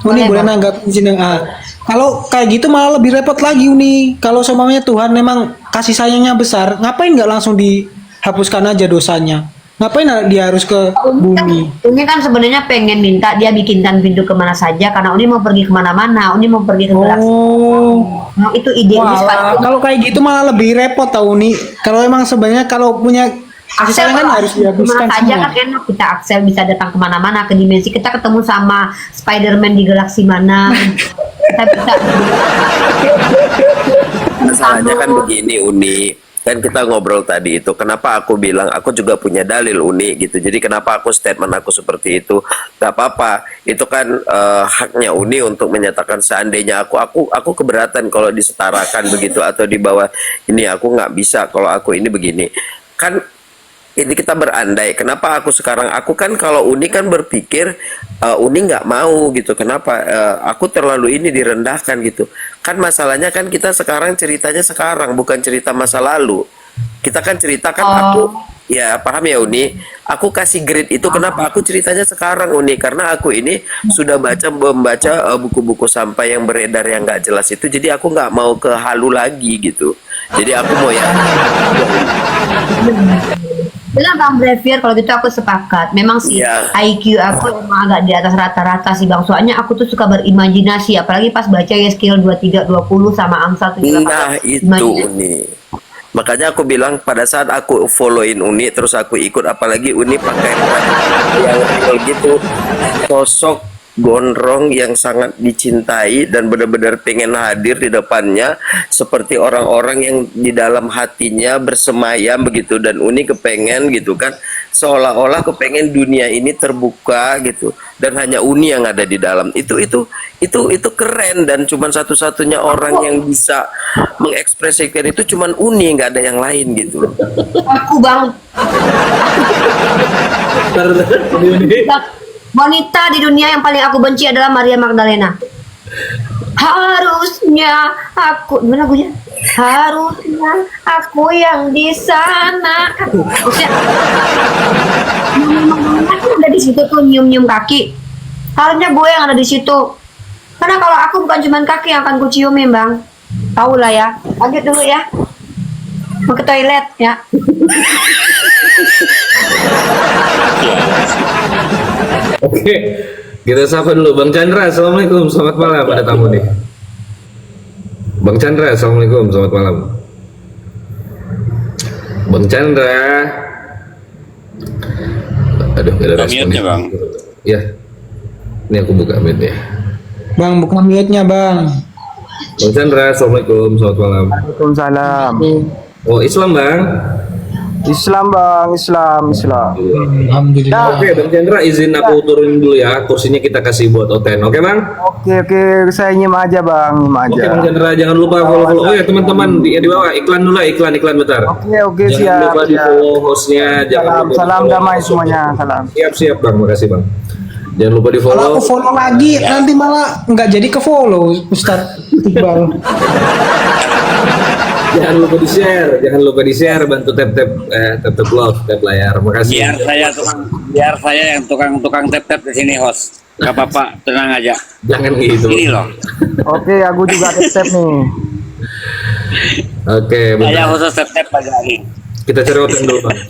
Uni boleh nanggapin sini. Kalau kayak gitu malah lebih repot lagi Uni. Kalau semuanya Tuhan memang kasih sayangnya besar, ngapain nggak langsung dihapuskan aja dosanya? Ngapain dia harus ke bumi? Uni kan sebenarnya pengen minta dia bikinkan pintu kemana saja karena Uni mau pergi kemana-mana. Uni mau pergi ke galaksi. Nah, itu ide Uni. Kalau kayak gitu malah lebih repot tau Uni. Kalau emang sebenarnya kalau punya kasih sayang kan harus dihabiskan kemana saja kan enak, kita Axel bisa datang kemana-mana ke dimensi, kita ketemu sama Spider-Man di galaksi mana. Kita bisa. Masalahnya kan begini Uni, kan kita ngobrol tadi itu, kenapa aku bilang aku juga punya dalil Uni gitu. Jadi kenapa aku statement aku seperti itu, gak apa-apa, itu kan haknya Uni untuk menyatakan seandainya aku keberatan kalau disetarakan begitu atau di bawah ini, aku nggak bisa kalau aku ini begini kan. Ini kita berandai, kenapa aku sekarang, aku kan kalau Uni kan berpikir Uni nggak mau gitu, kenapa aku terlalu ini direndahkan gitu kan. Masalahnya kan kita sekarang ceritanya sekarang, bukan cerita masa lalu. Kita kan ceritakan aku, ya paham ya Uni, aku kasih grade itu kenapa aku ceritanya sekarang Uni, karena aku ini sudah membaca buku-buku sampah yang beredar yang nggak jelas itu, jadi aku nggak mau ke halu lagi gitu. Jadi aku mau ya bilang Bang Brevier, kalau gitu aku sepakat. Memang sih IQ aku emang agak di atas rata-rata sih Bang. Soalnya aku tuh suka berimajinasi, apalagi pas baca ya skill 2320 sama Amsal 78. Nah itu Uni. Makanya aku bilang pada saat aku followin Uni terus aku ikut, apalagi Uni pakai yang real gitu, sosok gondrong yang sangat dicintai dan benar-benar pengen hadir di depannya seperti orang-orang yang di dalam hatinya bersemayam begitu, dan Uni kepengen gitu kan, seolah-olah kepengen dunia ini terbuka gitu dan hanya Uni yang ada di dalam. Itu keren, dan cuman satu-satunya orang yang bisa mengekspresikan itu cuman Uni, nggak ada yang lain gitu. Aku Bang. Wanita di dunia yang paling aku benci adalah Maria Magdalena. Harusnya aku, gimana lagunya? Harusnya aku yang di sana. Maksudnya, aku ada di situ tuh nyium-nyium kaki. Harusnya gue yang ada di situ. Karena kalau aku bukan cuma kaki yang akan kuciumin Bang. Tahu lah ya. Lanjut dulu ya. Mau ke toilet ya. Oke, kita sapa dulu Bang Chandra. Assalamualaikum, selamat malam. Ada tamu nih. Bang Chandra, assalamualaikum, selamat malam. Bang Chandra. Aduh, gak ada responnya Bang. Ya, ini aku buka mute ya. Bang, buka mute-nya Bang. Bang Chandra, assalamualaikum, selamat malam. Waalaikumsalam. Oh, Islam bang? Islam bang, Islam. Alhamdulillah. Oke, Bang Chandra izin aku turun dulu ya, kursinya kita kasih buat Oten, oke bang? Oke, saya nyim aja bang, nyim Oke aja. Bang Chandra, jangan lupa follow. Oh ya teman-teman di bawah iklan dulu, iklan bentar. Oke, Jangan siap. lupa di follow hostnya, jangan lupa Salam di-follow damai hostnya. semuanya, salam. Siap bang, makasih bang. Jangan lupa di Kalau follow. aku follow lagi nanti malah nggak jadi ke follow Ustaz Iqbal. Jangan lupa di share, bantu tap love, tap layar. Makasih. Biar saya yang tukang tap di sini host. Gak apa-apa, tenang aja. Jangan gitu. Ini loh. Oke, aku juga tap nih. Oke, Saya bentar. khusus tap pagi hari. Kita cari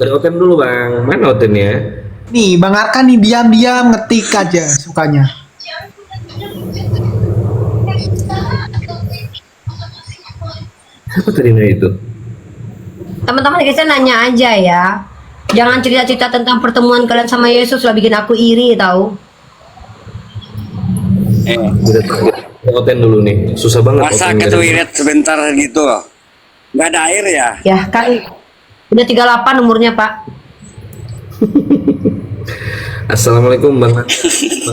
Oten dulu bang. Mana Otennya? Nih Bang Arkan nih diam-diam ngetik aja sukanya. Apa tadi itu? Teman-teman saya nanya aja ya. Jangan cerita-cerita tentang pertemuan kalian sama Yesus lah, bikin aku iri tahu. Oten dulu nih, susah banget. Masa Oten ke dari- toilet sebentar gitu loh. Gak ada air ya? Ya kan udah 38 umurnya Pak. Assalamualaikum Bang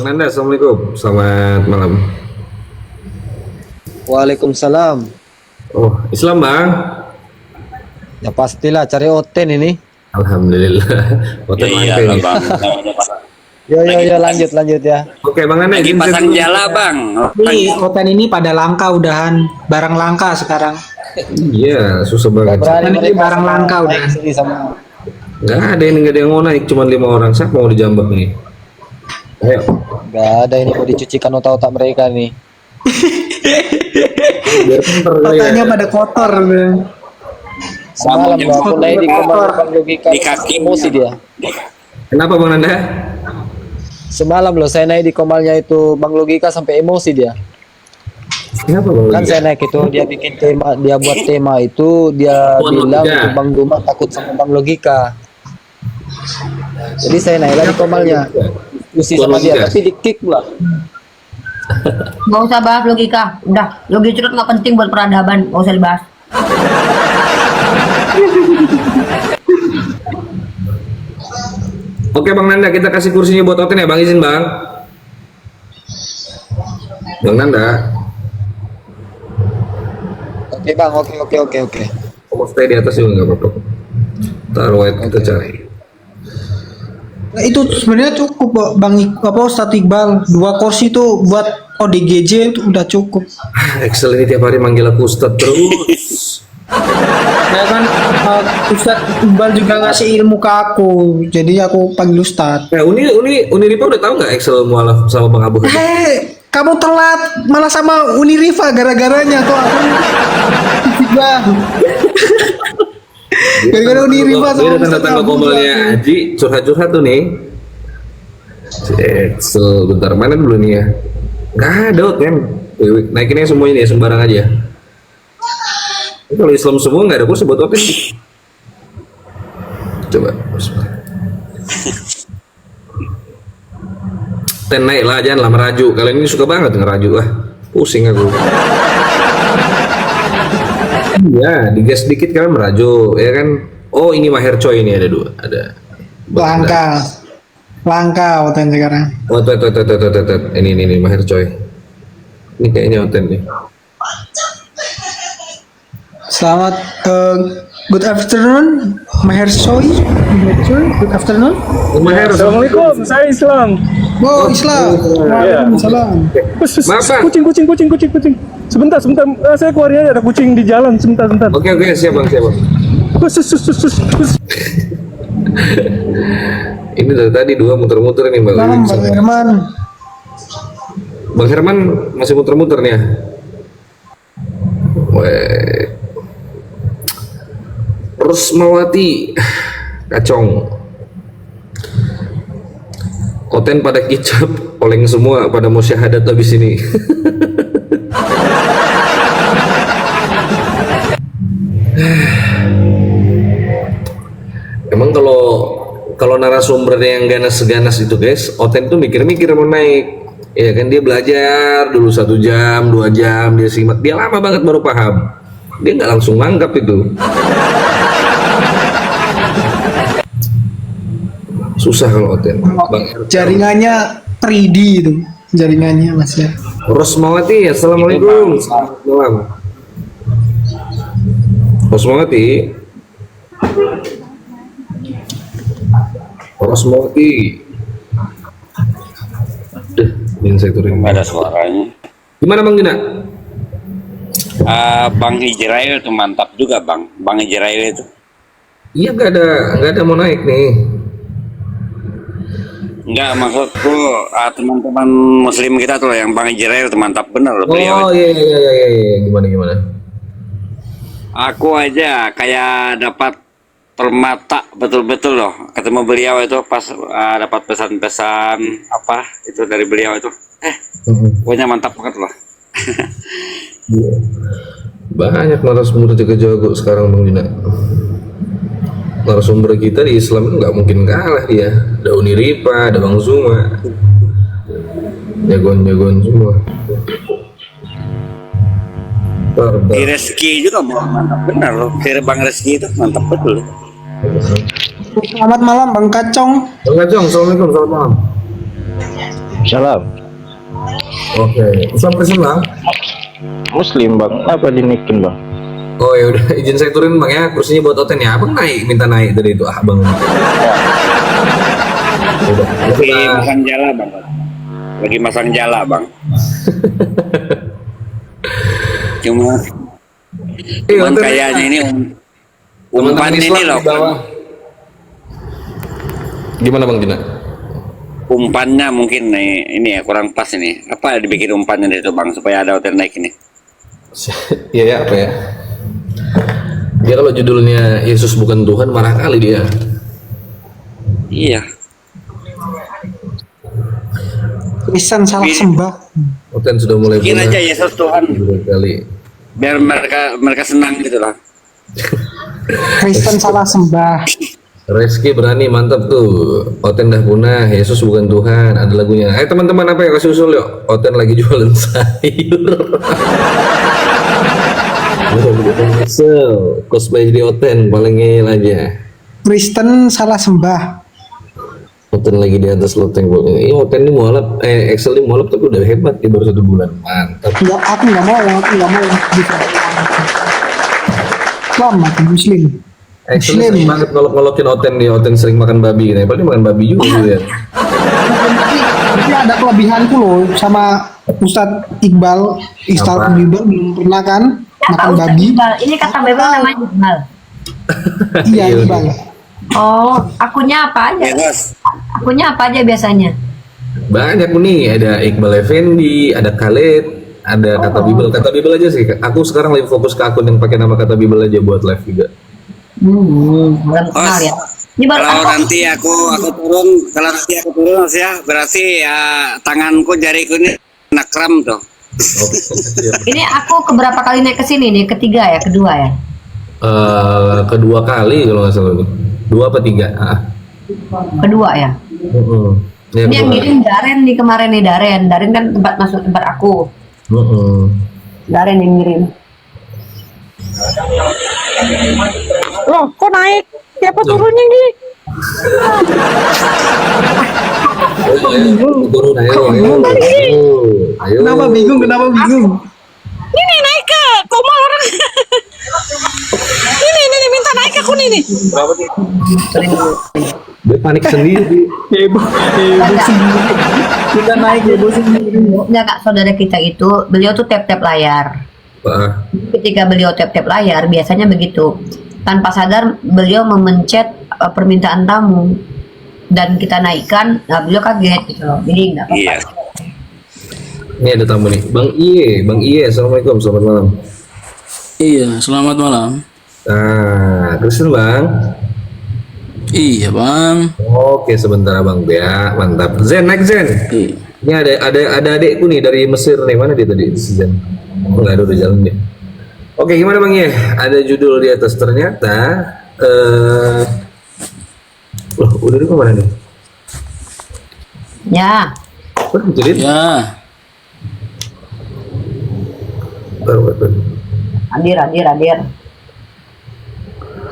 Nanda, assalamualaikum, selamat malam. Waalaikumsalam. Oh, Islam bang? Ya pastilah cari Oten ini. Alhamdulillah. Oten langka ini. Yo lanjut ya. Oke Bang Nanda, Lagi izin pasang dulu. jala bang. Nih Oten ini pada langka udahan, barang langka sekarang. Iya, susah banget. Oten ini barang langka udah. Sini sama. Nggak ada yang mau naik, cuma 5 orang. Siapa mau dijambak nih? Ayo. Gak ada ini mau dicucikan otak-otak mereka nih. Biar pinter kali ya. Otaknya pada kotor. Semalam loh aku naik di komar logika Di kaki. emosi dia. Kenapa Bang Nanda? Semalam loh saya naik di komalnya itu Bang Logika sampai emosi dia. Kenapa Bang? Kan saya naik itu dia bikin tema, dia buat tema itu dia Bang bilang Logika. itu Bang Duma takut sama Bang Logika. Jadi saya naik lagi komalnya. Diskusi Bang sama dia Logika. tapi di kick pula. Gak usah bahas logika. Udah, logika itu nggak penting buat peradaban. Gak usah dibahas. Oke Bang Nanda, kita kasih kursinya buat Oten ya Bang, izin Bang. Bang Nanda, Oke Bang, oke. mau stay di atas juga nggak apa-apa. Taruh white kita cari. Nah, itu sebenarnya cukup kok, Bang Ustaz Iqbal. 2 kursi itu buat ODGJ itu udah cukup. Excel ini tiap hari manggil aku Ustadz terus. Ya kan Ustaz Iqbal juga ngasih ilmu ke aku, jadi aku panggil Ustaz. Nah, Uni Ripa udah tahu nggak Excel mualaf sama Bang Abu? Kamu telat malah sama Unirifa gara-garanya tuh aku. Bang. Gara-gara Unirifa Dia sama udah tanda tangga komelnya Haji, curhat-curhat tuh nih. Si Excel, bentar mana dulu nih ya? Nggak ada kan? Naikinnya semuanya nih sembarang aja. Ini kalau Islam semua nggak ada kursi buat Oten. Coba. Ten naik lah, jangan lah meraju. Kalian ini suka banget ngeraju ah. Pusing aku. Ya, digas dikit kalian meraju, ya kan? Oh, ini Maher Choi ini ada 2, ada. Langka Oten sekarang. Oh, tuh. Ini Maher Choi. Ini kayaknya Oten nih. Selamat good afternoon, Maher Choi. Good afternoon. Maher. Assalamualaikum, saya Islam. Oh, Islam. Waalaikumsalam. Maaf, Bang. Kucing. Sebentar. Saya keluar ya, ada kucing di jalan. Sebentar. Oke, siap Bang. Ini dari tadi 2 muter-muter nih Bang. Malam Bang Herman. Bang Herman masih muter-muter nih ya. Weh. Rusmawati Kacong. Oten pada kicap, oleng semua pada mau syahadat habis ini. Emang kalau narasumbernya yang ganas-ganas itu guys, Oten tuh mikir-mikir mau naik. Ya kan dia belajar dulu 1 jam, 2 jam, dia simak, dia lama banget baru paham. Dia nggak langsung nangkap itu. Susah kalau Oten. Bang Jaringannya 3D itu, jaringannya Mas ya. Rosmawati, assalamualaikum. Selamat malam. Rosmawati. Rosmawati. Ini saya turun. Ada suaranya. Gimana Bang Gina? Bang Hijrail itu mantap juga Bang. Bang Hijrail itu. Iya nggak ada mau naik nih. Enggak, maksudku teman-teman muslim kita tuh yang Bang Hijrail itu mantap bener loh beliau. Oh iya. Gimana? Aku aja kayak dapat permata betul-betul loh ketemu beliau itu pas dapat pesan-pesan apa itu dari beliau itu. Pokoknya mantap banget loh. Banyak narasumber jago sekarang Bang Gina. Narasumber kita di Islam itu nggak mungkin kalah dia. Ada Uni Ripa, ada Bang Zuma, jagoan semua. Di Reski juga mantap benar loh. Si Bang Reski itu mantap betul. Selamat malam Bang Kacong. Bang Kacong, assalamualaikum, selamat malam. Salam. Oke, Islam Kristen Bang. Muslim Bang, apa dinikin Bang? Oh ya udah, izin saya turun Bang ya, kursinya buat Oten ya. Abang minta naik dari itu Bang. Lagi masang jala Bang. Lagi masang jala Bang. Cuman kayaknya ini umpan ini loh. Gimana Bang Gina? Umpannya mungkin ini ya kurang pas ini. Apa dibikin umpannya itu Bang supaya ada Oten naik ini? Iya apa ya? Dia kalau judulnya Yesus bukan Tuhan marah kali dia. Iya. Kristen salah sembah. Oten sudah mulai Bikin aja Yesus Tuhan. Kali. Biar mereka senang gitu lah. Kristen salah sembah. Reski berani, mantap tuh. Oten dah punah, Yesus bukan Tuhan. Ada lagunya. Teman-teman apa ya, kasih usul yuk. Oten lagi jualan sayur. Cosplay jadi Oten, paling ngeyel aja. Kristen salah sembah. Oten lagi di atas loteng. Ini Oten ini mualaf, Excel ini mualaf tapi udah hebat, dia baru 1 bulan. Mantap. Aku nggak mau. Selamat Muslim. Excel sering banget ngolok-ngolokin Oten nih. Oten sering makan babi, gitu. Padahal makan babi juga gitu ya. Tapi ada kelebihanku loh sama Ustadz Iqbal. Ustadz Iqbal belum pernah kan makan babi. Ini kata Bebel namanya Iqbal. Iya Iqbal. Oh, akunnya apa aja? Akunnya apa aja biasanya? Banyak nih, ada Iqbal Effendi, ada Khaled, ada kata Bibel. Kata Bibel aja sih. Aku sekarang lagi fokus ke akun yang pakai nama kata Bibel aja buat live juga. Belum kenal ya. Kalau nanti aku turun, Mas ya, berarti ya tanganku, jariku ini nakram tuh. Ini aku keberapa kali naik ke sini nih? Kedua ya? Kedua kali kalau nggak salah itu. 2 apa 3? Kedua ya? Ya, ini yang ngirim Daren nih kemarin nih, Daren kan tempat aku. Daren yang ngirim. Loh, kok naik? Siapa turunnya nih? Turun ayo. Kenapa bingung? Ini naik ke koma orang. Ini minta naik ke aku nih. Dia panik sendiri. Heboh sendiri. Kita naik heboh sendiri. Enggak Kak, saudara kita itu, beliau tuh tap-tap layar. Ketika beliau tap-tap layar, biasanya begitu. Tanpa sadar beliau memencet permintaan tamu dan kita naikkan, nah beliau kaget gitu loh. Jadi enggak apa-apa. Iya. Ini ada tamu nih, Bang Iye, assalamualaikum, selamat malam. Iya, selamat malam. Kristen Bang. Iya Bang. Oke, sebentar Bang ya, mantap. Zen, naik Zen. Ini ada adekku nih dari Mesir nih, mana dia tadi? Zen. Enggak ada, udah jalan dia. Oke, gimana Bang ya? Ada judul di atas ternyata. Loh, udah di mana nih? Ya. Jadi Ya.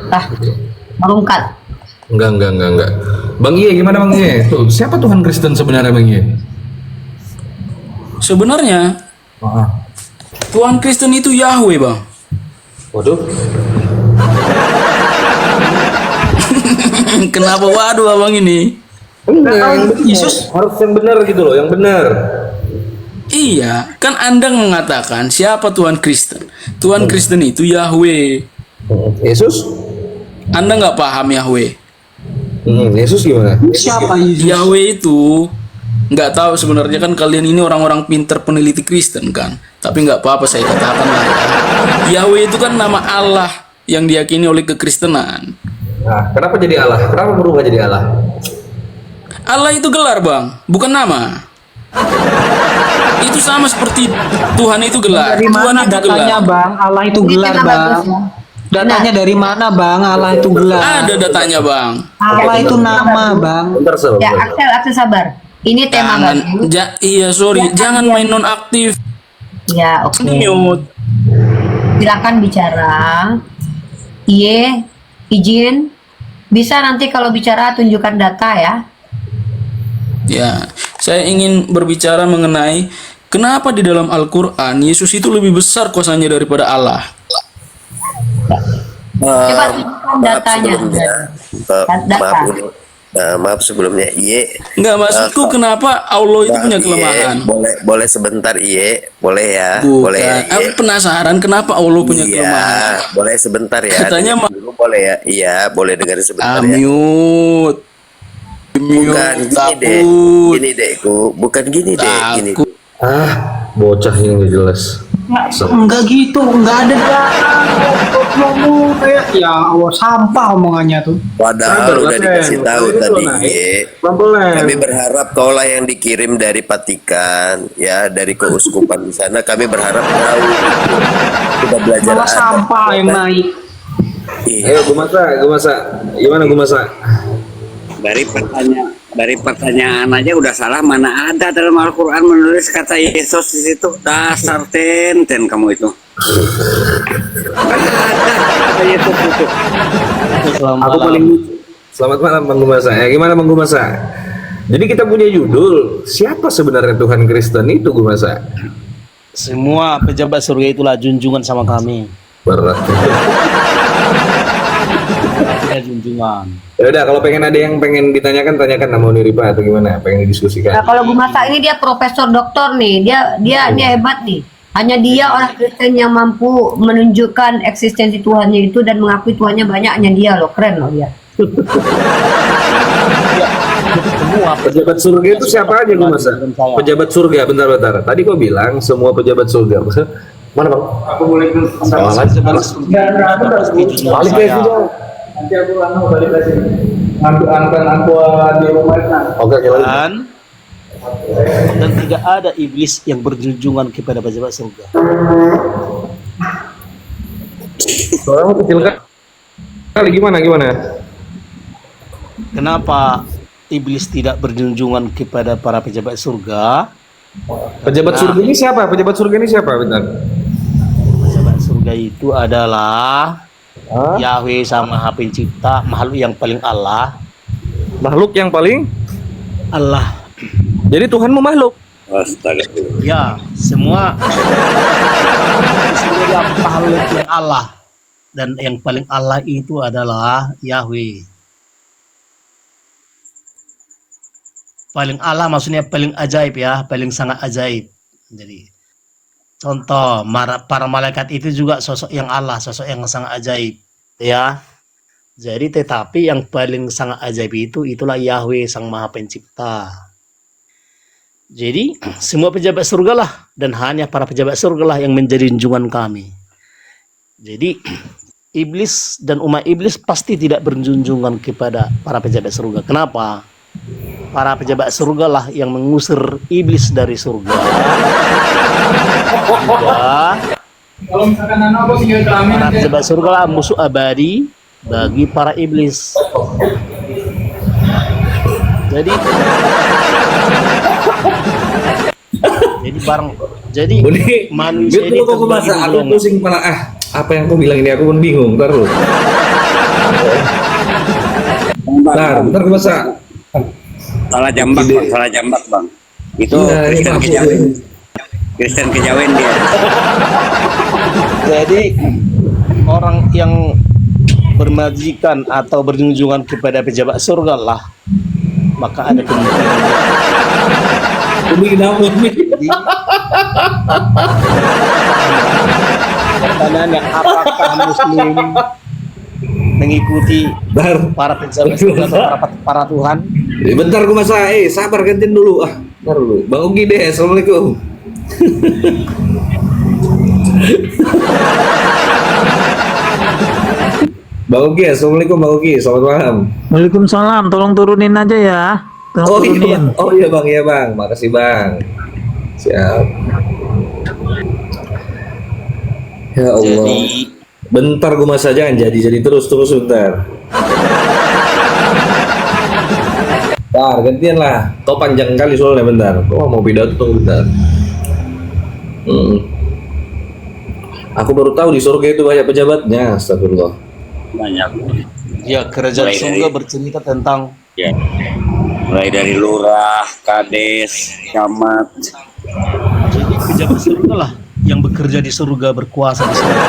Hadir. Merungkat. Enggak. Bang Iye, gimana Bang Iye? Tuh, siapa Tuhan Kristen sebenarnya Bang Iye? Sebenarnya Tuhan Kristen itu Yahweh, Bang. Waduh. Kenapa waduh abang ini? Yesus harus yang benar gitu loh, yang benar. Iya, kan Anda mengatakan siapa Tuhan Kristen? Tuhan Kristen itu Yahweh. Yesus? Anda nggak paham Yahweh? Yesus gimana? Siapa Yesus? Yahweh itu nggak tahu sebenarnya kan kalian ini orang-orang pinter peneliti Kristen kan. Tapi nggak apa-apa saya katakan lah ya. Yahweh itu kan nama Allah yang diyakini oleh kekristenan. Nah, kenapa jadi Allah? Kenapa berubah jadi Allah? Allah itu gelar, Bang, bukan nama. Itu sama seperti Tuhan itu gelar. Dari Tuhan mana itu datanya, gelar. Bang? Allah itu gelar, Bang. Datanya dari mana, Bang? Allah itu gelar. Ada datanya, Bang. Allah itu nama, Bang. Ya, Axel sabar. Ini tema Jangan, bagus. iya sorry, jangan main nonaktif. Ya, oke. Mute. Silakan bicara. Iya, izin. Bisa nanti kalau bicara tunjukkan data ya. Ya, saya ingin berbicara mengenai kenapa di dalam Al-Quran Yesus itu lebih besar kuasanya daripada Allah. Coba tunjukkan datanya. Maaf sebelumnya Iye. Enggak, maksudku kenapa Allah itu punya kelemahan? Boleh sebentar Iye, boleh ya. Bukan. Boleh ya, Iye. Aku penasaran kenapa Allah punya Iya, kelemahan. boleh sebentar ya. Katanya dulu boleh ya. Iya, boleh dengar sebentar ya. Mute. Bukan gini deh. Gini deh, bukan gini deh, gini. Bocah yang gak jelas. Enggak gitu, enggak ada ngomong kayak ya Allah sampah omongannya tuh. Padahal udah dikasih tahu tadi, kami berharap kaulah yang dikirim dari Vatikan, ya dari keuskupan di sana. Kami berharap tahu. Kita belajar. Malah sampah yang naik. Ayo, gue masak. Gimana gue masak? Dari pertanyaan aja udah salah. Mana ada dalam Al-Quran menulis kata Yesus di situ? Dasar ten kamu itu. Mana ada kata Yesus itu? Aku paling lucu. Selamat malam Bang Gumasa. Gimana Bang Gumasa? Jadi kita punya judul, siapa sebenarnya Tuhan Kristen itu Gumasa? Semua pejabat surga itulah junjungan sama kami. Berat. Ya, junjungan. Ya udah, kalau pengen ada yang pengen ditanyakan, tanyakan sama Uniripa atau gimana, pengen didiskusikan. Nah, kalau Bu Masa ini dia profesor doktor nih, dia hebat nih. Hanya dia orang Kristen yang mampu menunjukkan eksistensi Tuhannya itu dan mengakui Tuhannya banyak, hanya dia loh, keren loh dia. Semua pejabat surga itu siapa aja gue masa? Pejabat surga, bentar. Tadi kau bilang semua pejabat surga. Mana Bang? Aku boleh balik ke sini. Nanti aku balik ke sini. Angkat aku di rumah. Oke, dan tidak ada iblis yang berjunjungan kepada pejabat surga. Soalnya kecil kali gimana? Kenapa iblis tidak berjunjungan kepada para pejabat surga? Pejabat surga ini siapa? Bentar. Pejabat surga itu adalah Yahweh sama Maha Pencipta, makhluk yang paling Allah. Makhluk yang paling Allah. Jadi Tuhanmu makhluk. Astaga. Ya, semua makhluk yang Allah. Dan yang paling Allah itu adalah Yahweh. Paling Allah maksudnya paling ajaib ya, paling sangat ajaib. Jadi contoh para malaikat itu juga sosok yang Allah, sosok yang sangat ajaib ya. Jadi tetapi yang paling sangat ajaib itulah Yahweh Sang Maha Pencipta. Jadi semua pejabat surga lah, dan hanya para pejabat surga lah yang menjadi junjungan kami. Jadi iblis dan umat iblis pasti tidak berjunjungan kepada para pejabat surga. Kenapa? Para pejabat surga lah yang mengusir iblis dari surga. Kalau misalkan anak tinggal kelamin, para pejabat surga lah musuh abadi bagi para iblis. Jadi Jadi Uni, manusia gitu ini kok terbagi bahasa dua aku golongan. pusing kepala. Apa yang kau bilang ini aku pun bingung. Ntar lu. Bentar aku bahasa. Salah jambak bang, salah jambak bang. Itu Iya, Kristen maksud kejawen. ini. Kristen kejawen dia. Jadi orang yang bermajikan atau berjunjungan kepada pejabat surga lah, maka ada kemungkinan Umi kenapa Umi? pertanyaannya, apakah muslim mengikuti para pejabat surga atau para Tuhan? Bentar gue masa, sabar gantiin dulu. Bentar dulu. Bang Ugi deh, assalamualaikum. Bang Ugi, assalamualaikum Bang Ugi, selamat malam. Waalaikumsalam, tolong turunin aja ya. Tolong turunin. Iya bang, makasih bang. Siap. Ya Allah. Bentar gue masa jangan jadi terus bentar. Bentar, gantian lah. Kau panjang kali soalnya bentar. Kau mau pidato tuh bentar. Aku baru tahu di surga itu banyak pejabatnya. Astagfirullah. Banyak. Ya, kerajaan Mulai surga dari- bercerita tentang Ya. Mulai dari lurah, kades, camat. jadi pejabat surga lah yang bekerja di surga, berkuasa di surga.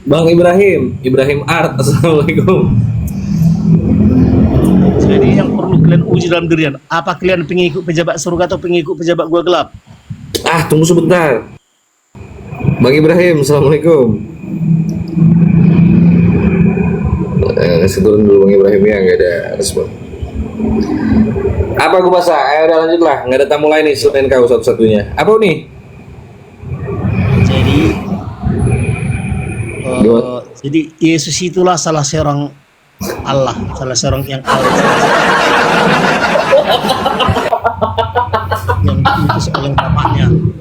Bang Ibrahim Art, assalamualaikum. Jadi yang perlu kalian uji dalam dirian, apa kalian pengikut pejabat surga atau pengikut pejabat gua gelap? Tunggu sebentar. Bang Ibrahim, assalamualaikum. Kasih turun dulu Bang Ibrahim ya, nggak ada respon. Apa gue bahasa? Udah lanjut lah, nggak ada tamu lain nih selain kau satu-satunya. Apa nih? Jadi jadi Yesus itulah salah seorang Allah, salah seorang yang Allah, yang diutus oleh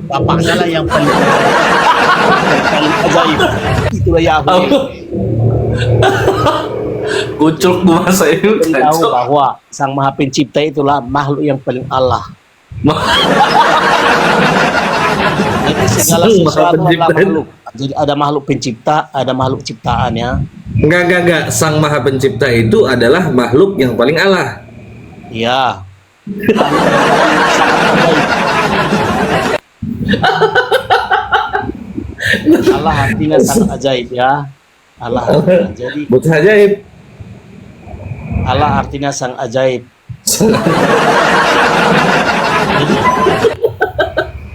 bapaknya lah yang paling ajaib. Itulah Yahweh. Kucuk gue masa ini tahu bahwa Sang Maha Pencipta itulah makhluk yang paling Allah. Jadi segala sesuatu adalah makhluk. Jadi ada makhluk pencipta, ada makhluk ciptaannya. Enggak. Sang Maha Pencipta itu adalah makhluk yang paling Allah. Iya. Allah artinya sangat ajaib ya. Allah artinya. Jadi Bukan ajaib. Allah artinya sang ajaib.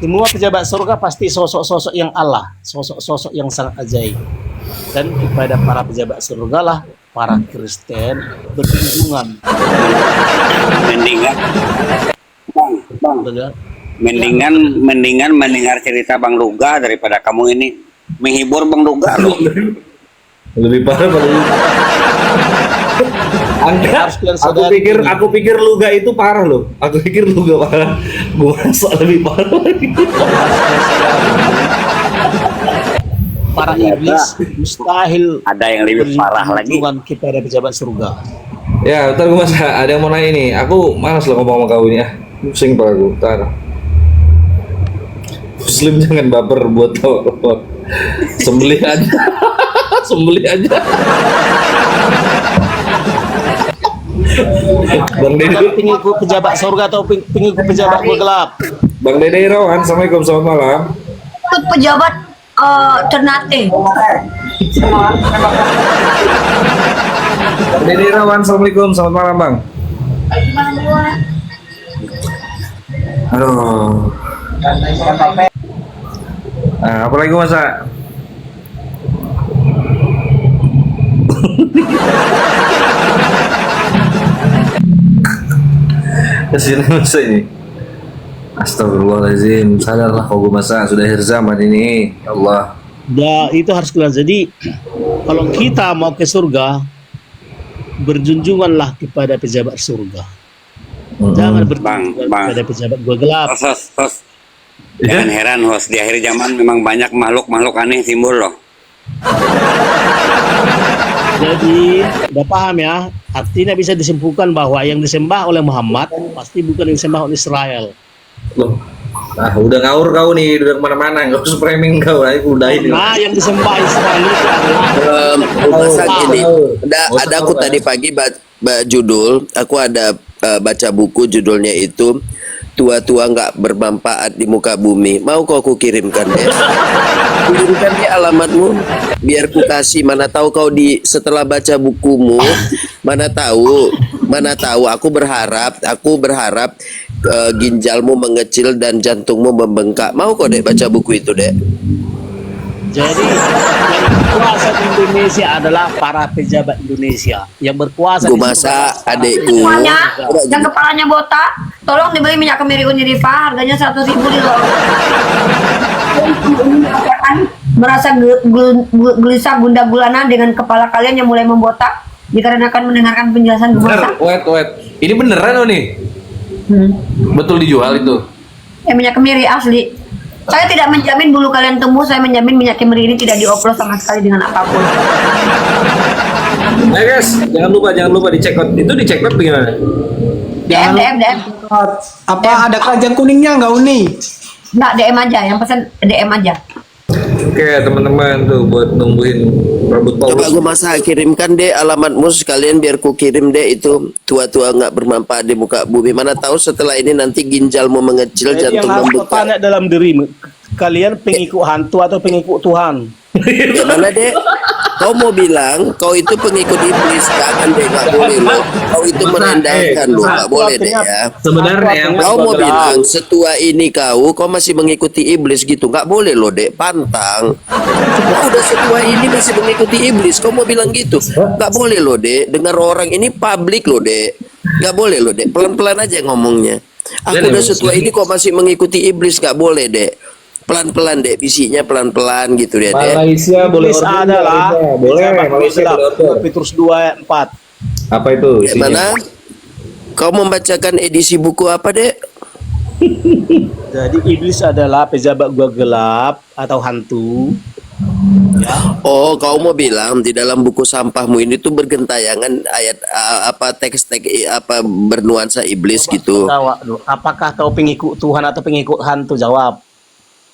Semua pejabat surga pasti sosok-sosok yang Allah, sosok-sosok yang sangat ajaib. Dan kepada para pejabat surga lah para Kristen berkunjungan. Mendingan mendengar cerita Bang Luga daripada kamu ini menghibur Bang Luga loh. Lebih parah Aku pikir Luga itu parah loh. Aku pikir Luga parah. Gue rasa lebih parah lagi. Para iblis mustahil ada yang lebih parah lagi kepada pejabat surga. Ya, ntar gue masa ada yang mau nanya nih. Aku malas loh ngomong sama kau ini ya. Pusing pala gue. Ntar. Muslim jangan baper buat kau. Sembelih aja. Sembelih aja. Bang Dede, pengikut pejabat surga atau pengikut pejabat gua gelap? Bang Dede Irawan, assalamualaikum, selamat malam. Ikut pejabat Ternate. Bang Dede Irawan, assalamualaikum, selamat malam bang. Aduh. Nah, apa lagi masa? Kesini masa ini. Astagfirullahaladzim. Sadarlah kau masa sudah akhir zaman ini. Ya Allah. Ya, itu harus keluar. Jadi kalau kita mau ke surga, berjunjunganlah kepada pejabat surga. Jangan berjunjungan kepada pejabat gua gelap. Host. Jangan heran host, di akhir zaman memang banyak makhluk-makhluk aneh timbul loh. Jadi udah paham ya, artinya bisa disimpulkan bahwa yang disembah oleh Muhammad pasti bukan yang disembah oleh Israel. Loh, udah ngawur kau nih, udah kemana-mana, nggak usah framing kau, udahin. Nah, yang disembah Israel itu Masa gini, ada aku tadi pagi judul, aku ada baca buku judulnya itu tua-tua nggak bermanfaat di muka bumi. Mau kau aku kirimkan deh? Kirimkan deh alamatmu, biar ku kasih. Mana tahu kau setelah baca bukumu, mana tahu. Aku berharap ginjalmu mengecil dan jantungmu membengkak. Mau kau deh baca buku itu deh? Jadi yang berkuasa di Indonesia adalah para pejabat Indonesia yang berkuasa. Ku masa adekku yang kepalanya botak, tolong dibeli minyak kemiri Uniriva, harganya 100.000 di merasa gelisah gundah gulana dengan kepala kalian yang mulai membotak dikarenakan mendengarkan penjelasan Gumasa. Wait. Ini beneran nih? Betul dijual itu? Minyak kemiri asli. Saya tidak menjamin bulu kalian tumbuh, saya menjamin minyak kemiri ini tidak dioplos sama sekali dengan apapun. Nah guys, jangan lupa dicek out. Itu dicek out bagaimana? DM. Apa ada keranjang kuningnya nggak Uni? Nggak, DM aja, yang pesan DM aja. Oke teman-teman tuh buat nungguin rambut Paulus. Coba gue masa kirimkan deh alamatmu sekalian biar ku kirim deh itu tua-tua nggak bermanfaat di muka bumi. Mana tahu setelah ini nanti ginjalmu mengecil, Jadi yang jantung harus membengkak. tanya dalam dirimu, kalian pengikut hantu atau pengikut Tuhan? Gimana deh? Kau mau bilang kau itu pengikut iblis? Jangan deh, nggak boleh lo. Kau itu merendahkan lo, nggak boleh deh ya. Sebenarnya kau mau bilang setua ini kau masih mengikuti iblis gitu? Nggak boleh lo dek, pantang. Kau udah setua ini masih mengikuti iblis, kau mau bilang gitu? Nggak boleh lo dek. Dengar orang ini publik lo dek. Nggak boleh lo dek. Pelan-pelan aja ngomongnya. Aku udah setua ini kok masih mengikuti iblis? Nggak boleh dek. Pelan-pelan dek, bisinya pelan-pelan gitu ya dek. Malaysia boleh Iblis adalah Malaysia boleh. Petrus 2:4. Apa itu isinya? Mana? Kau membacakan edisi buku apa dek? Jadi iblis adalah pejabat gua gelap atau hantu. Oh, kau mau bilang di dalam buku sampahmu ini tuh bergentayangan ayat teks-teks bernuansa iblis gitu. Jawab dulu. Apakah kau pengikut Tuhan atau pengikut hantu? Jawab.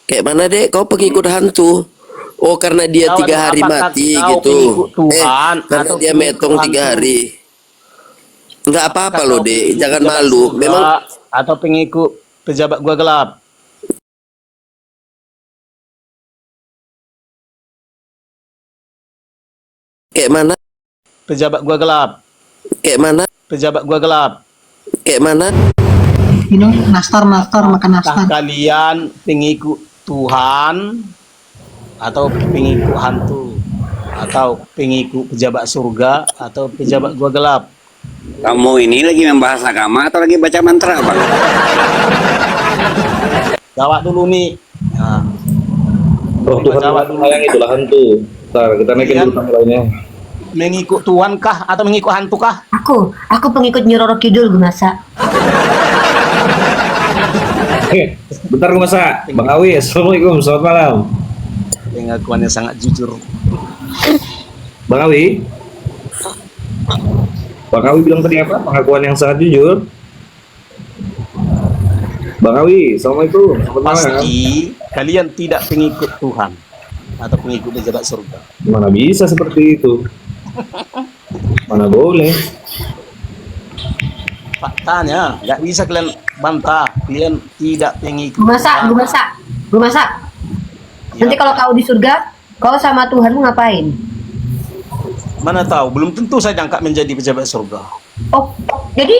Kayak mana dek? Kau pengikut hantu? Oh, karena dia Jawab, 3 hari apakah mati kau gitu. pengikut Tuhan Karena atau dia pengikut metong 3 hantu? hari. Nggak apa-apa Apakah loh kau dek, pengikut jangan pejabat malu. surga Memang atau pengikut pejabat gua gelap? kayak mana? Pejabat gua gelap. Kayak mana? Pejabat gua gelap. Kayak mana? Ini nastar makan nastar. Apakah kalian pengikut Tuhan atau pengikut hantu atau pengikut pejabat surga atau pejabat gua gelap? Kamu ini lagi membahas agama atau lagi baca mantra, Bang? Jawab dulu nih. Nah, Oh Tuhan yang itulah hantu. Ntar kita naikin dulu lainnya. mengikut Tuhan kah atau mengikut hantu kah? Aku pengikut Nyi Roro Kidul Gumasa. Bentar gue masa, Bang Awi, assalamualaikum, selamat malam. Pengakuannya sangat jujur. Bang Awi, Bang Awi bilang tadi apa? Pengakuan yang sangat jujur. Bang Awi, assalamualaikum, selamat malam. Pasti kalian tidak pengikut Tuhan atau pengikut pejabat surga. Mana bisa seperti itu? Mana boleh? Faktanya nggak bisa kalian bantah. Kalian tidak pengikut. Gumasa. Nanti kalau kau di surga, kau sama Tuhanmu ngapain? Mana tahu, belum tentu saya diangkat menjadi pejabat surga. Oh, jadi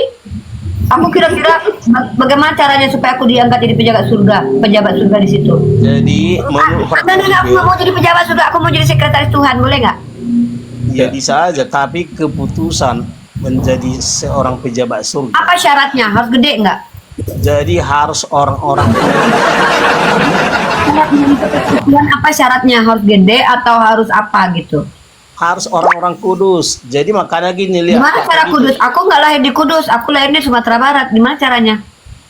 aku kira-kira bagaimana caranya supaya aku diangkat jadi pejabat surga di situ? Jadi menurut Aku nggak mau jadi pejabat surga, aku mau jadi sekretaris Tuhan, boleh nggak? ya bisa aja, tapi keputusan menjadi seorang pejabat surga. Apa syaratnya? Harus gede nggak? Jadi harus orang-orang. Dan apa syaratnya? Harus gede atau harus apa gitu? Harus orang-orang kudus. Jadi makanya gini lihat. Gimana cara kudus? Aku nggak lahir di Kudus, aku lahir di Sumatera Barat. Gimana caranya?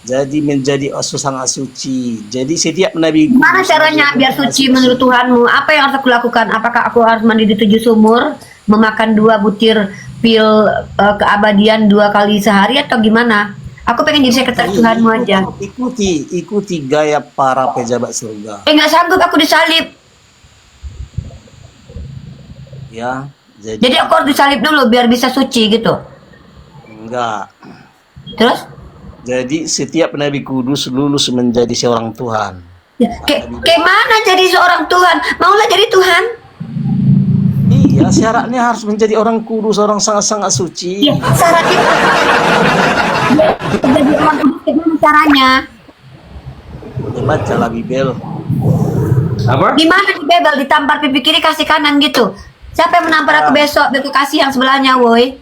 Jadi menjadi sangat suci. Jadi setiap nabi. Gimana caranya biar suci menurut Tuhanmu? Apa yang harus aku lakukan? Apakah aku harus mandi di 7 sumur, memakan 2 butir pil keabadian 2 kali sehari atau gimana? Aku pengen jadi sekretaris Tuhanmu aja. Ikuti gaya para pejabat surga. Nggak sanggup aku disalib. Ya, Jadi aku harus disalib dulu biar bisa suci gitu. enggak. Terus? Jadi setiap nabi kudus lulus menjadi seorang Tuhan. Ya, kayak mana jadi seorang Tuhan? Maulah jadi Tuhan. Iya, syaratnya harus menjadi orang kudus, orang sangat-sangat suci. Iya, syaratnya. Jadi orang kudus gimana caranya? Bacalah Bibel. Apa? Gimana di Bebel ditampar pipi kiri kasih kanan gitu? Siapa yang menampar aku besok? Biar aku kasih yang sebelahnya, woi.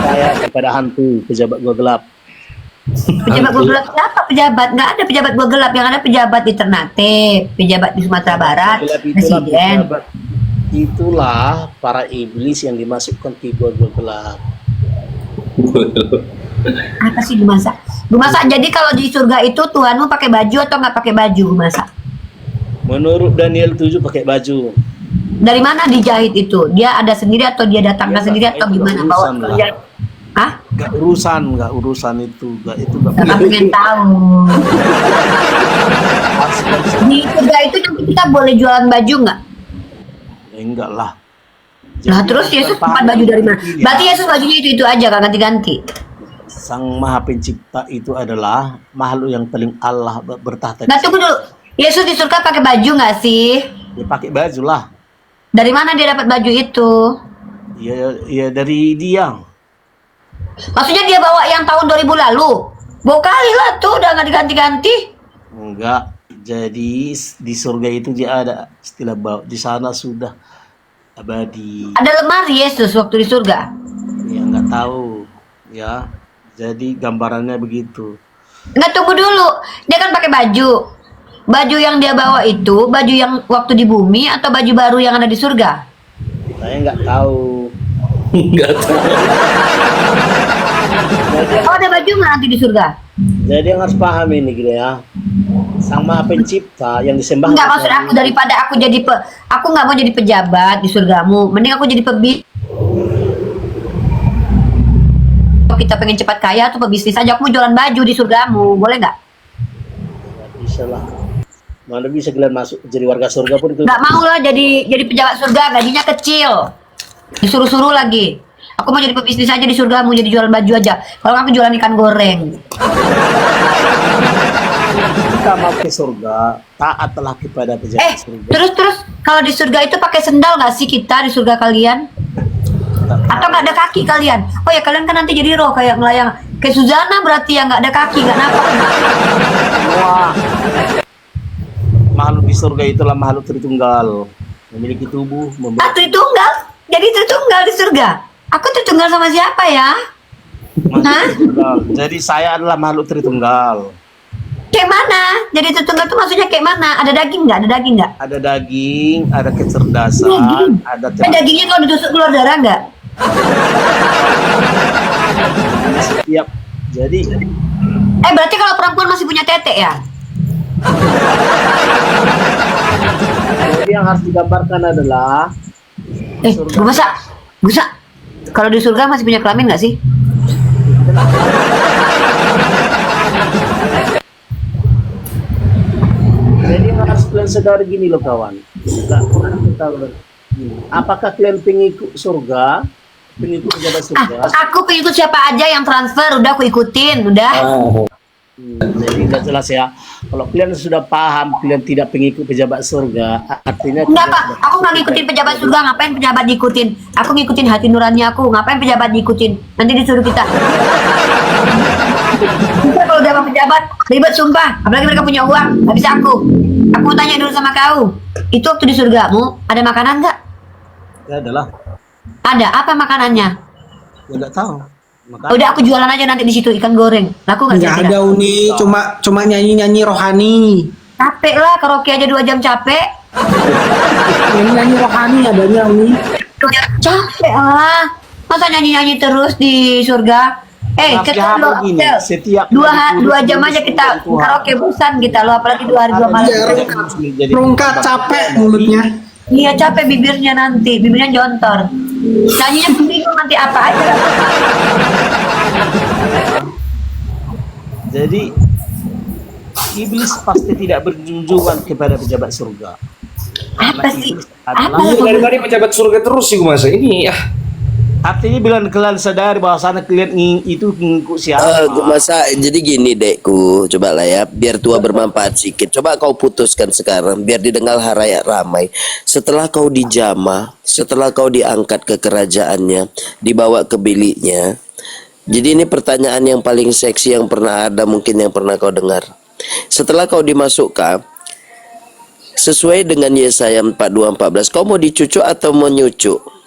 Saya kepada hantu pejabat gua gelap. Pejabat gua gelap siapa pejabat? Nggak ada pejabat gua gelap. Yang ada pejabat di Ternate, pejabat di Sumatera Barat, presiden. Itulah para iblis yang dimasukkan ke gua gelap. Apa sih dimasak? Dimasak. Jadi kalau di surga itu Tuhanmu pakai baju atau nggak pakai baju masak? Menurut Daniel 7 pakai baju. Dari mana dijahit itu? Dia ada sendiri atau dia datangkan sendiri atau gimana? Bawa kerja? Hah? Gak urusan itu. Kakak pengen tahu. Di surga itu nanti kita boleh jualan baju nggak? Enggak lah. Nah terus Yesus dapat baju dari mana? Berarti Yesus bajunya itu aja kan ganti-ganti. Sang Maha Pencipta itu adalah makhluk yang paling Allah bertahta. Nah tunggu dulu. Yesus di surga pakai baju nggak sih? Ya pakai baju lah. Dari mana dia dapat baju itu? Ya dari dia. Maksudnya dia bawa yang tahun 2000 lalu? Bawa kali lah tuh udah nggak diganti-ganti. Enggak. Jadi di surga itu dia ada istilah bawa. Di sana sudah abadi. Ada lemari Yesus waktu di surga? Ya nggak tahu. Ya. Jadi gambarannya begitu. Nggak, tunggu dulu. Dia kan pakai baju. Baju yang dia bawa itu baju yang waktu di bumi atau baju baru yang ada di surga? Saya nggak tahu. Nggak tahu. Oh ada baju nggak nanti di surga? Jadi yang harus paham ini gitu ya. Sang Maha Pencipta yang disembah. Nggak, maksud aku daripada aku jadi aku nggak mau jadi pejabat di surgamu. Mending aku jadi Kalau kita pengen cepat kaya atau pebisnis aja, aku mau jualan baju di surgamu, boleh nggak? Bisa lah. Mana bisa kalian masuk jadi warga surga pun itu. Nggak mau lah jadi pejabat surga, gajinya kecil. Disuruh-suruh lagi. Aku mau jadi pebisnis aja di surgamu, jadi jualan baju aja. Kalau aku jualan ikan goreng. Kita mau ke surga, taatlah kepada pejabat surga. Terus kalau di surga itu pakai sendal nggak sih kita di surga kalian? Atau nggak ada kaki kalian? Oh ya kalian kan nanti jadi roh kayak melayang. Kayak Suzana berarti ya nggak ada kaki, nggak napak. Wah. Makhluk di surga itulah makhluk Tritunggal, memiliki tubuh. Tritunggal? Jadi Tritunggal di surga? Aku Tritunggal sama siapa ya? Hah? Jadi saya adalah makhluk Tritunggal. Kayak mana? Jadi Tritunggal itu maksudnya kayak mana? Ada daging nggak? Ada daging nggak? Ada daging, ada kecerdasan, ada dagingnya kalau ditusuk keluar darah nggak? Setiap jadi. Berarti kalau perempuan masih punya tete ya? Jadi yang harus digambarkan adalah Busa, kalau di surga masih punya kelamin nggak sih? Jadi yang harus kalian sadari gini loh kawan. Apakah kalian pengikut surga? Pengikut pejabat surga? Aku pengikut siapa aja yang transfer, udah aku ikutin, udah. Jadi nggak jelas ya. Kalau kalian sudah paham kalian tidak pengikut pejabat surga, artinya Enggak Pak, aku nggak ngikutin pejabat surga. Ngapain pejabat diikutin? Aku ngikutin hati nurani aku. Ngapain pejabat diikutin? Nanti disuruh kita. Kita kalau udah sama pejabat ribet sumpah. Apalagi mereka punya uang, nggak bisa aku. Aku mau tanya dulu sama kau. Itu waktu di surgamu ada makanan nggak? ya adalah. Ada apa makanannya? Ya nggak tahu. Udah aku jualan aja nanti di situ ikan goreng. Laku nggak? Nggak ada Uni, cuma nyanyi rohani. Capek lah karaoke aja 2 jam capek. Nyanyi rohani adanya Uni. Capek lah. Masa nyanyi terus di surga? Kita setiap 2 jam aja kita karaoke bosan kita lo, apalagi 2 hari 2 malam. Rongkat capek mulutnya. Iya capek bibirnya nanti, bibirnya jontor. Nyanyinya bingung nanti apa aja. Jadi iblis pasti tidak berjunjungan kepada pejabat surga. Apa sih? Dari tadi pejabat surga terus sih masa ini ya. Artinya bilang kalian sadari bahwa sana kalian itu ngikut siapa? Masa jadi gini dekku, coba lah ya, biar tua bermanfaat sedikit. Coba kau putuskan sekarang, biar didengar halayak ramai. Setelah kau dijamah, setelah kau diangkat ke kerajaannya, dibawa ke biliknya. Jadi ini pertanyaan yang paling seksi yang pernah ada, mungkin yang pernah kau dengar. Setelah kau dimasukkan, sesuai dengan Yesaya 42:14, kau mau dicucuk atau mau nyucuk?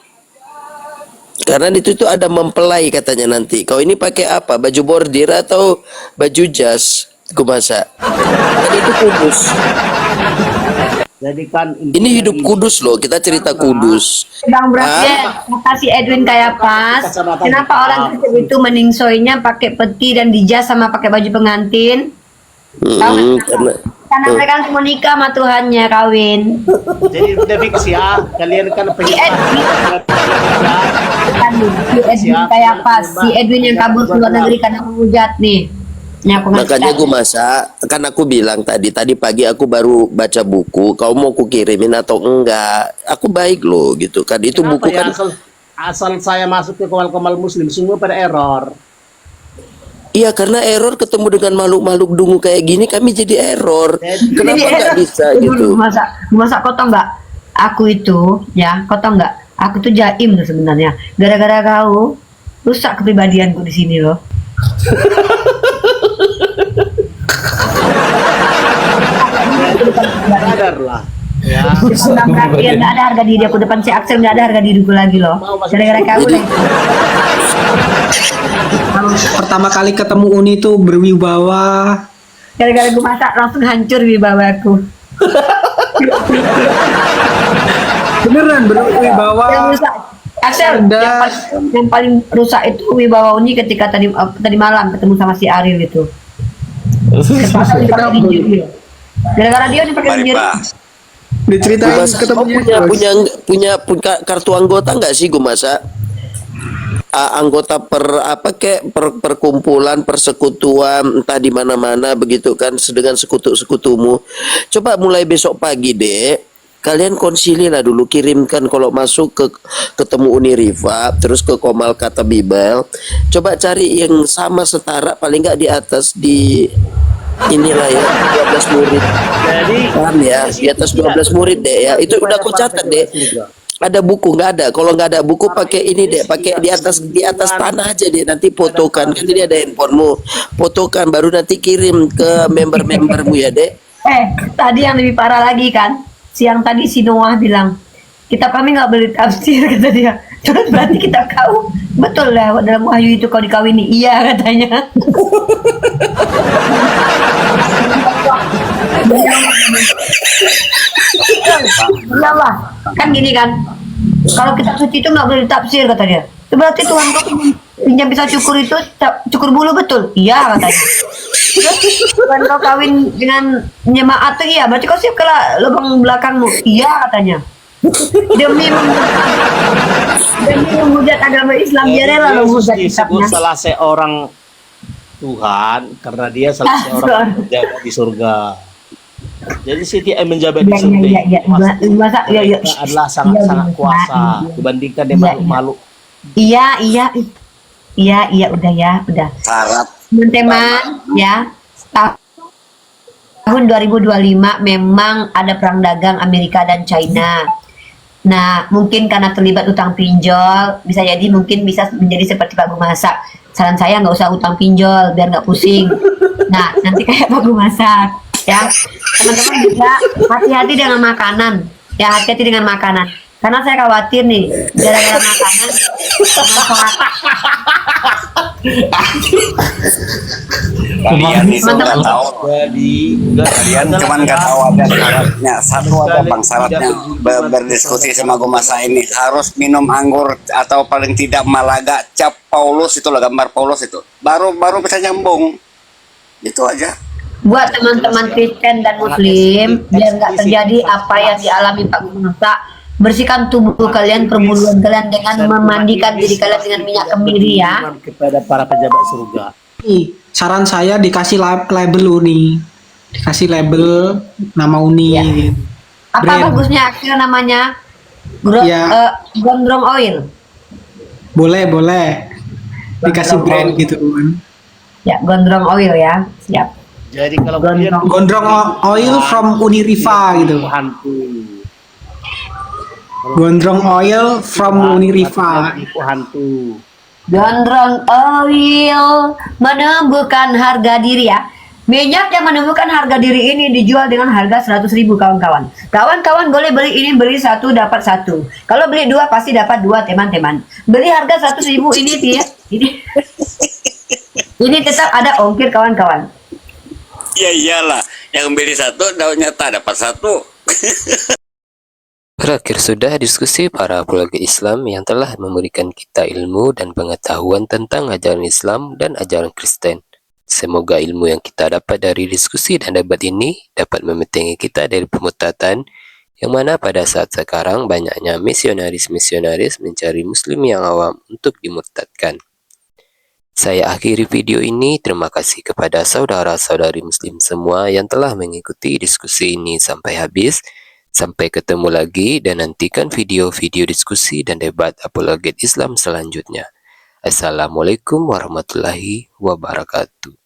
Karena di situ ada mempelai katanya nanti. Kau ini pakai apa? Baju bordir atau baju jas? Kumasa. Kan itu kudus. Jadi kan Ini hidup kudus loh. Kita cerita kudus. Bang berarti kasih Edwin kayak pas. Kenapa orang Kristen itu meningsoinya pakai peti dan dijas sama pakai baju pengantin? Karena mereka kan mau nikah sama Tuhannya, kawin. Jadi udah fix ya, kalian kan Si Edwin kayak pas, si Edwin yang kabur ke luar negeri karena menghujat nih. Makanya gue masa, kan aku bilang tadi pagi aku baru baca buku. Kau mau ku kirimin atau enggak? Aku baik loh gitu kan. Itu kenapa buku ya, kan. asal saya masuk ke komal-komal muslim semua pada error. Iya, karena error ketemu dengan makhluk-makhluk dungu kayak gini, kami jadi error. Kenapa nggak bisa gitu? Masa kau tau nggak? Aku itu, ya, kau tau nggak? Aku tuh jaim tuh sebenarnya. Gara-gara kau rusak kepribadianku di sini loh. Sadar lah. Ya. Nggak ada harga diri aku depan si Axel, nggak ada harga diriku lagi loh. Gara-gara kau deh. Pertama kali ketemu Uni tuh berwibawa. Gara-gara gue masak langsung hancur wibawaku. Beneran berwibawa. Yang rusak, Axel, yang paling rusak itu wibawa Uni ketika tadi malam ketemu sama si Ariel itu. Gara-gara dia dipakai sendiri. Diceritain punya kartu anggota nggak sih gue masa? Anggota perkumpulan persekutuan entah di mana-mana begitu kan dengan sekutu-sekutumu. Coba mulai besok pagi deh kalian konsili lah dulu, kirimkan kalau masuk ketemu Uni Riva terus ke Komal Kata Bibel, coba cari yang sama setara paling nggak di atas di inilah ya 12 murid. Jadi paham ya, di atas 12 murid deh ya. Itu udah aku catat deh. Ada buku nggak ada? Kalau nggak ada buku pakai ini deh, pakai di atas tanah aja deh. Nanti fotokan, kan jadi ada handphonemu, fotokan baru nanti kirim ke member-membermu ya deh. Tadi yang lebih parah lagi kan, siang tadi si Noah bilang kitab kami nggak boleh tafsir kata dia. Terus berarti kitab kau betul lah dalam Wahyu itu kau dikawini, iya katanya. Iyalah, kan gini kan, kalau kita suci itu nggak boleh ditafsir kata dia. Itu berarti Tuhan kau pinjam pisau cukur itu cukur bulu betul? Iya katanya. Tuhan kau kawin dengan jemaat tuh iya, berarti kau siap ke lubang belakangmu? Iya katanya. Demi menghujat agama Islam, dia rela menghujat kitabnya. Salah seorang Tuhan karena dia salah seorang penjaga di surga. Jadi Siti yang menjabat di surga adalah sangat kuasa dibandingkan dengan makhluk-makhluk. Iya, udah ya, udah. Syarat. Teman-teman, ya. Tahun 2025 memang ada perang dagang Amerika dan China. Nah, mungkin karena terlibat utang pinjol, bisa jadi mungkin bisa menjadi seperti Pak Gumasak. Saran saya nggak usah utang pinjol, biar nggak pusing. Nah, nanti kayak Pak Gumasak, ya. Teman-teman juga hati-hati dengan makanan. Ya, hati-hati dengan makanan. Karena saya khawatir nih, gara-gara makanan. Kalian itu nggak tahu. Kalian cuman nggak tahu ada syaratnya. Satu ada bang syaratnya berdiskusi sama Gumasa ini harus minum anggur atau paling tidak Malaga cap Paulus itu lah, gambar Paulus itu. Baru bisa nyambung. Itu aja. Buat teman-teman Kristen dan Muslim, biar nggak terjadi apa yang dialami Pak Gumasa, bersihkan tubuh kalian, perburuan kalian dengan memandikan diri kalian dengan minyak kemiri ya. Kepada para pejabat surga. Nih, saran saya dikasih label Uni. Dikasih label nama Uni. Gitu. Apa Brand. bagusnya akhirnya namanya? Ya. Gondrong oil. Boleh. Dikasih brand gitu kan. Ya, gondrong oil ya. Siap. Jadi kalau Gondrong oil from Uniriva gitu. Gondrong oil from Uniriva. Hantu. Gondrong oil menemukan harga diri ya. Minyak yang menemukan harga diri ini dijual dengan harga 100.000 kawan-kawan. Kawan-kawan boleh beli ini, beli satu dapat satu. Kalau beli dua pasti dapat dua teman-teman. Beli harga 100.000 ini dia. Ini tetap ada ongkir kawan-kawan. Ya iyalah, yang beli satu daunnya tak dapat satu. Berakhir sudah diskusi para apologet Islam yang telah memberikan kita ilmu dan pengetahuan tentang ajaran Islam dan ajaran Kristen. Semoga ilmu yang kita dapat dari diskusi dan debat ini dapat membentengi kita dari pemutatan, yang mana pada saat sekarang banyaknya misionaris-misionaris mencari muslim yang awam untuk dimurtadkan. Saya akhiri video ini. Terima kasih kepada saudara-saudari muslim semua yang telah mengikuti diskusi ini sampai habis. Sampai ketemu lagi dan nantikan video-video diskusi dan debat apologet Islam selanjutnya. Assalamualaikum warahmatullahi wabarakatuh.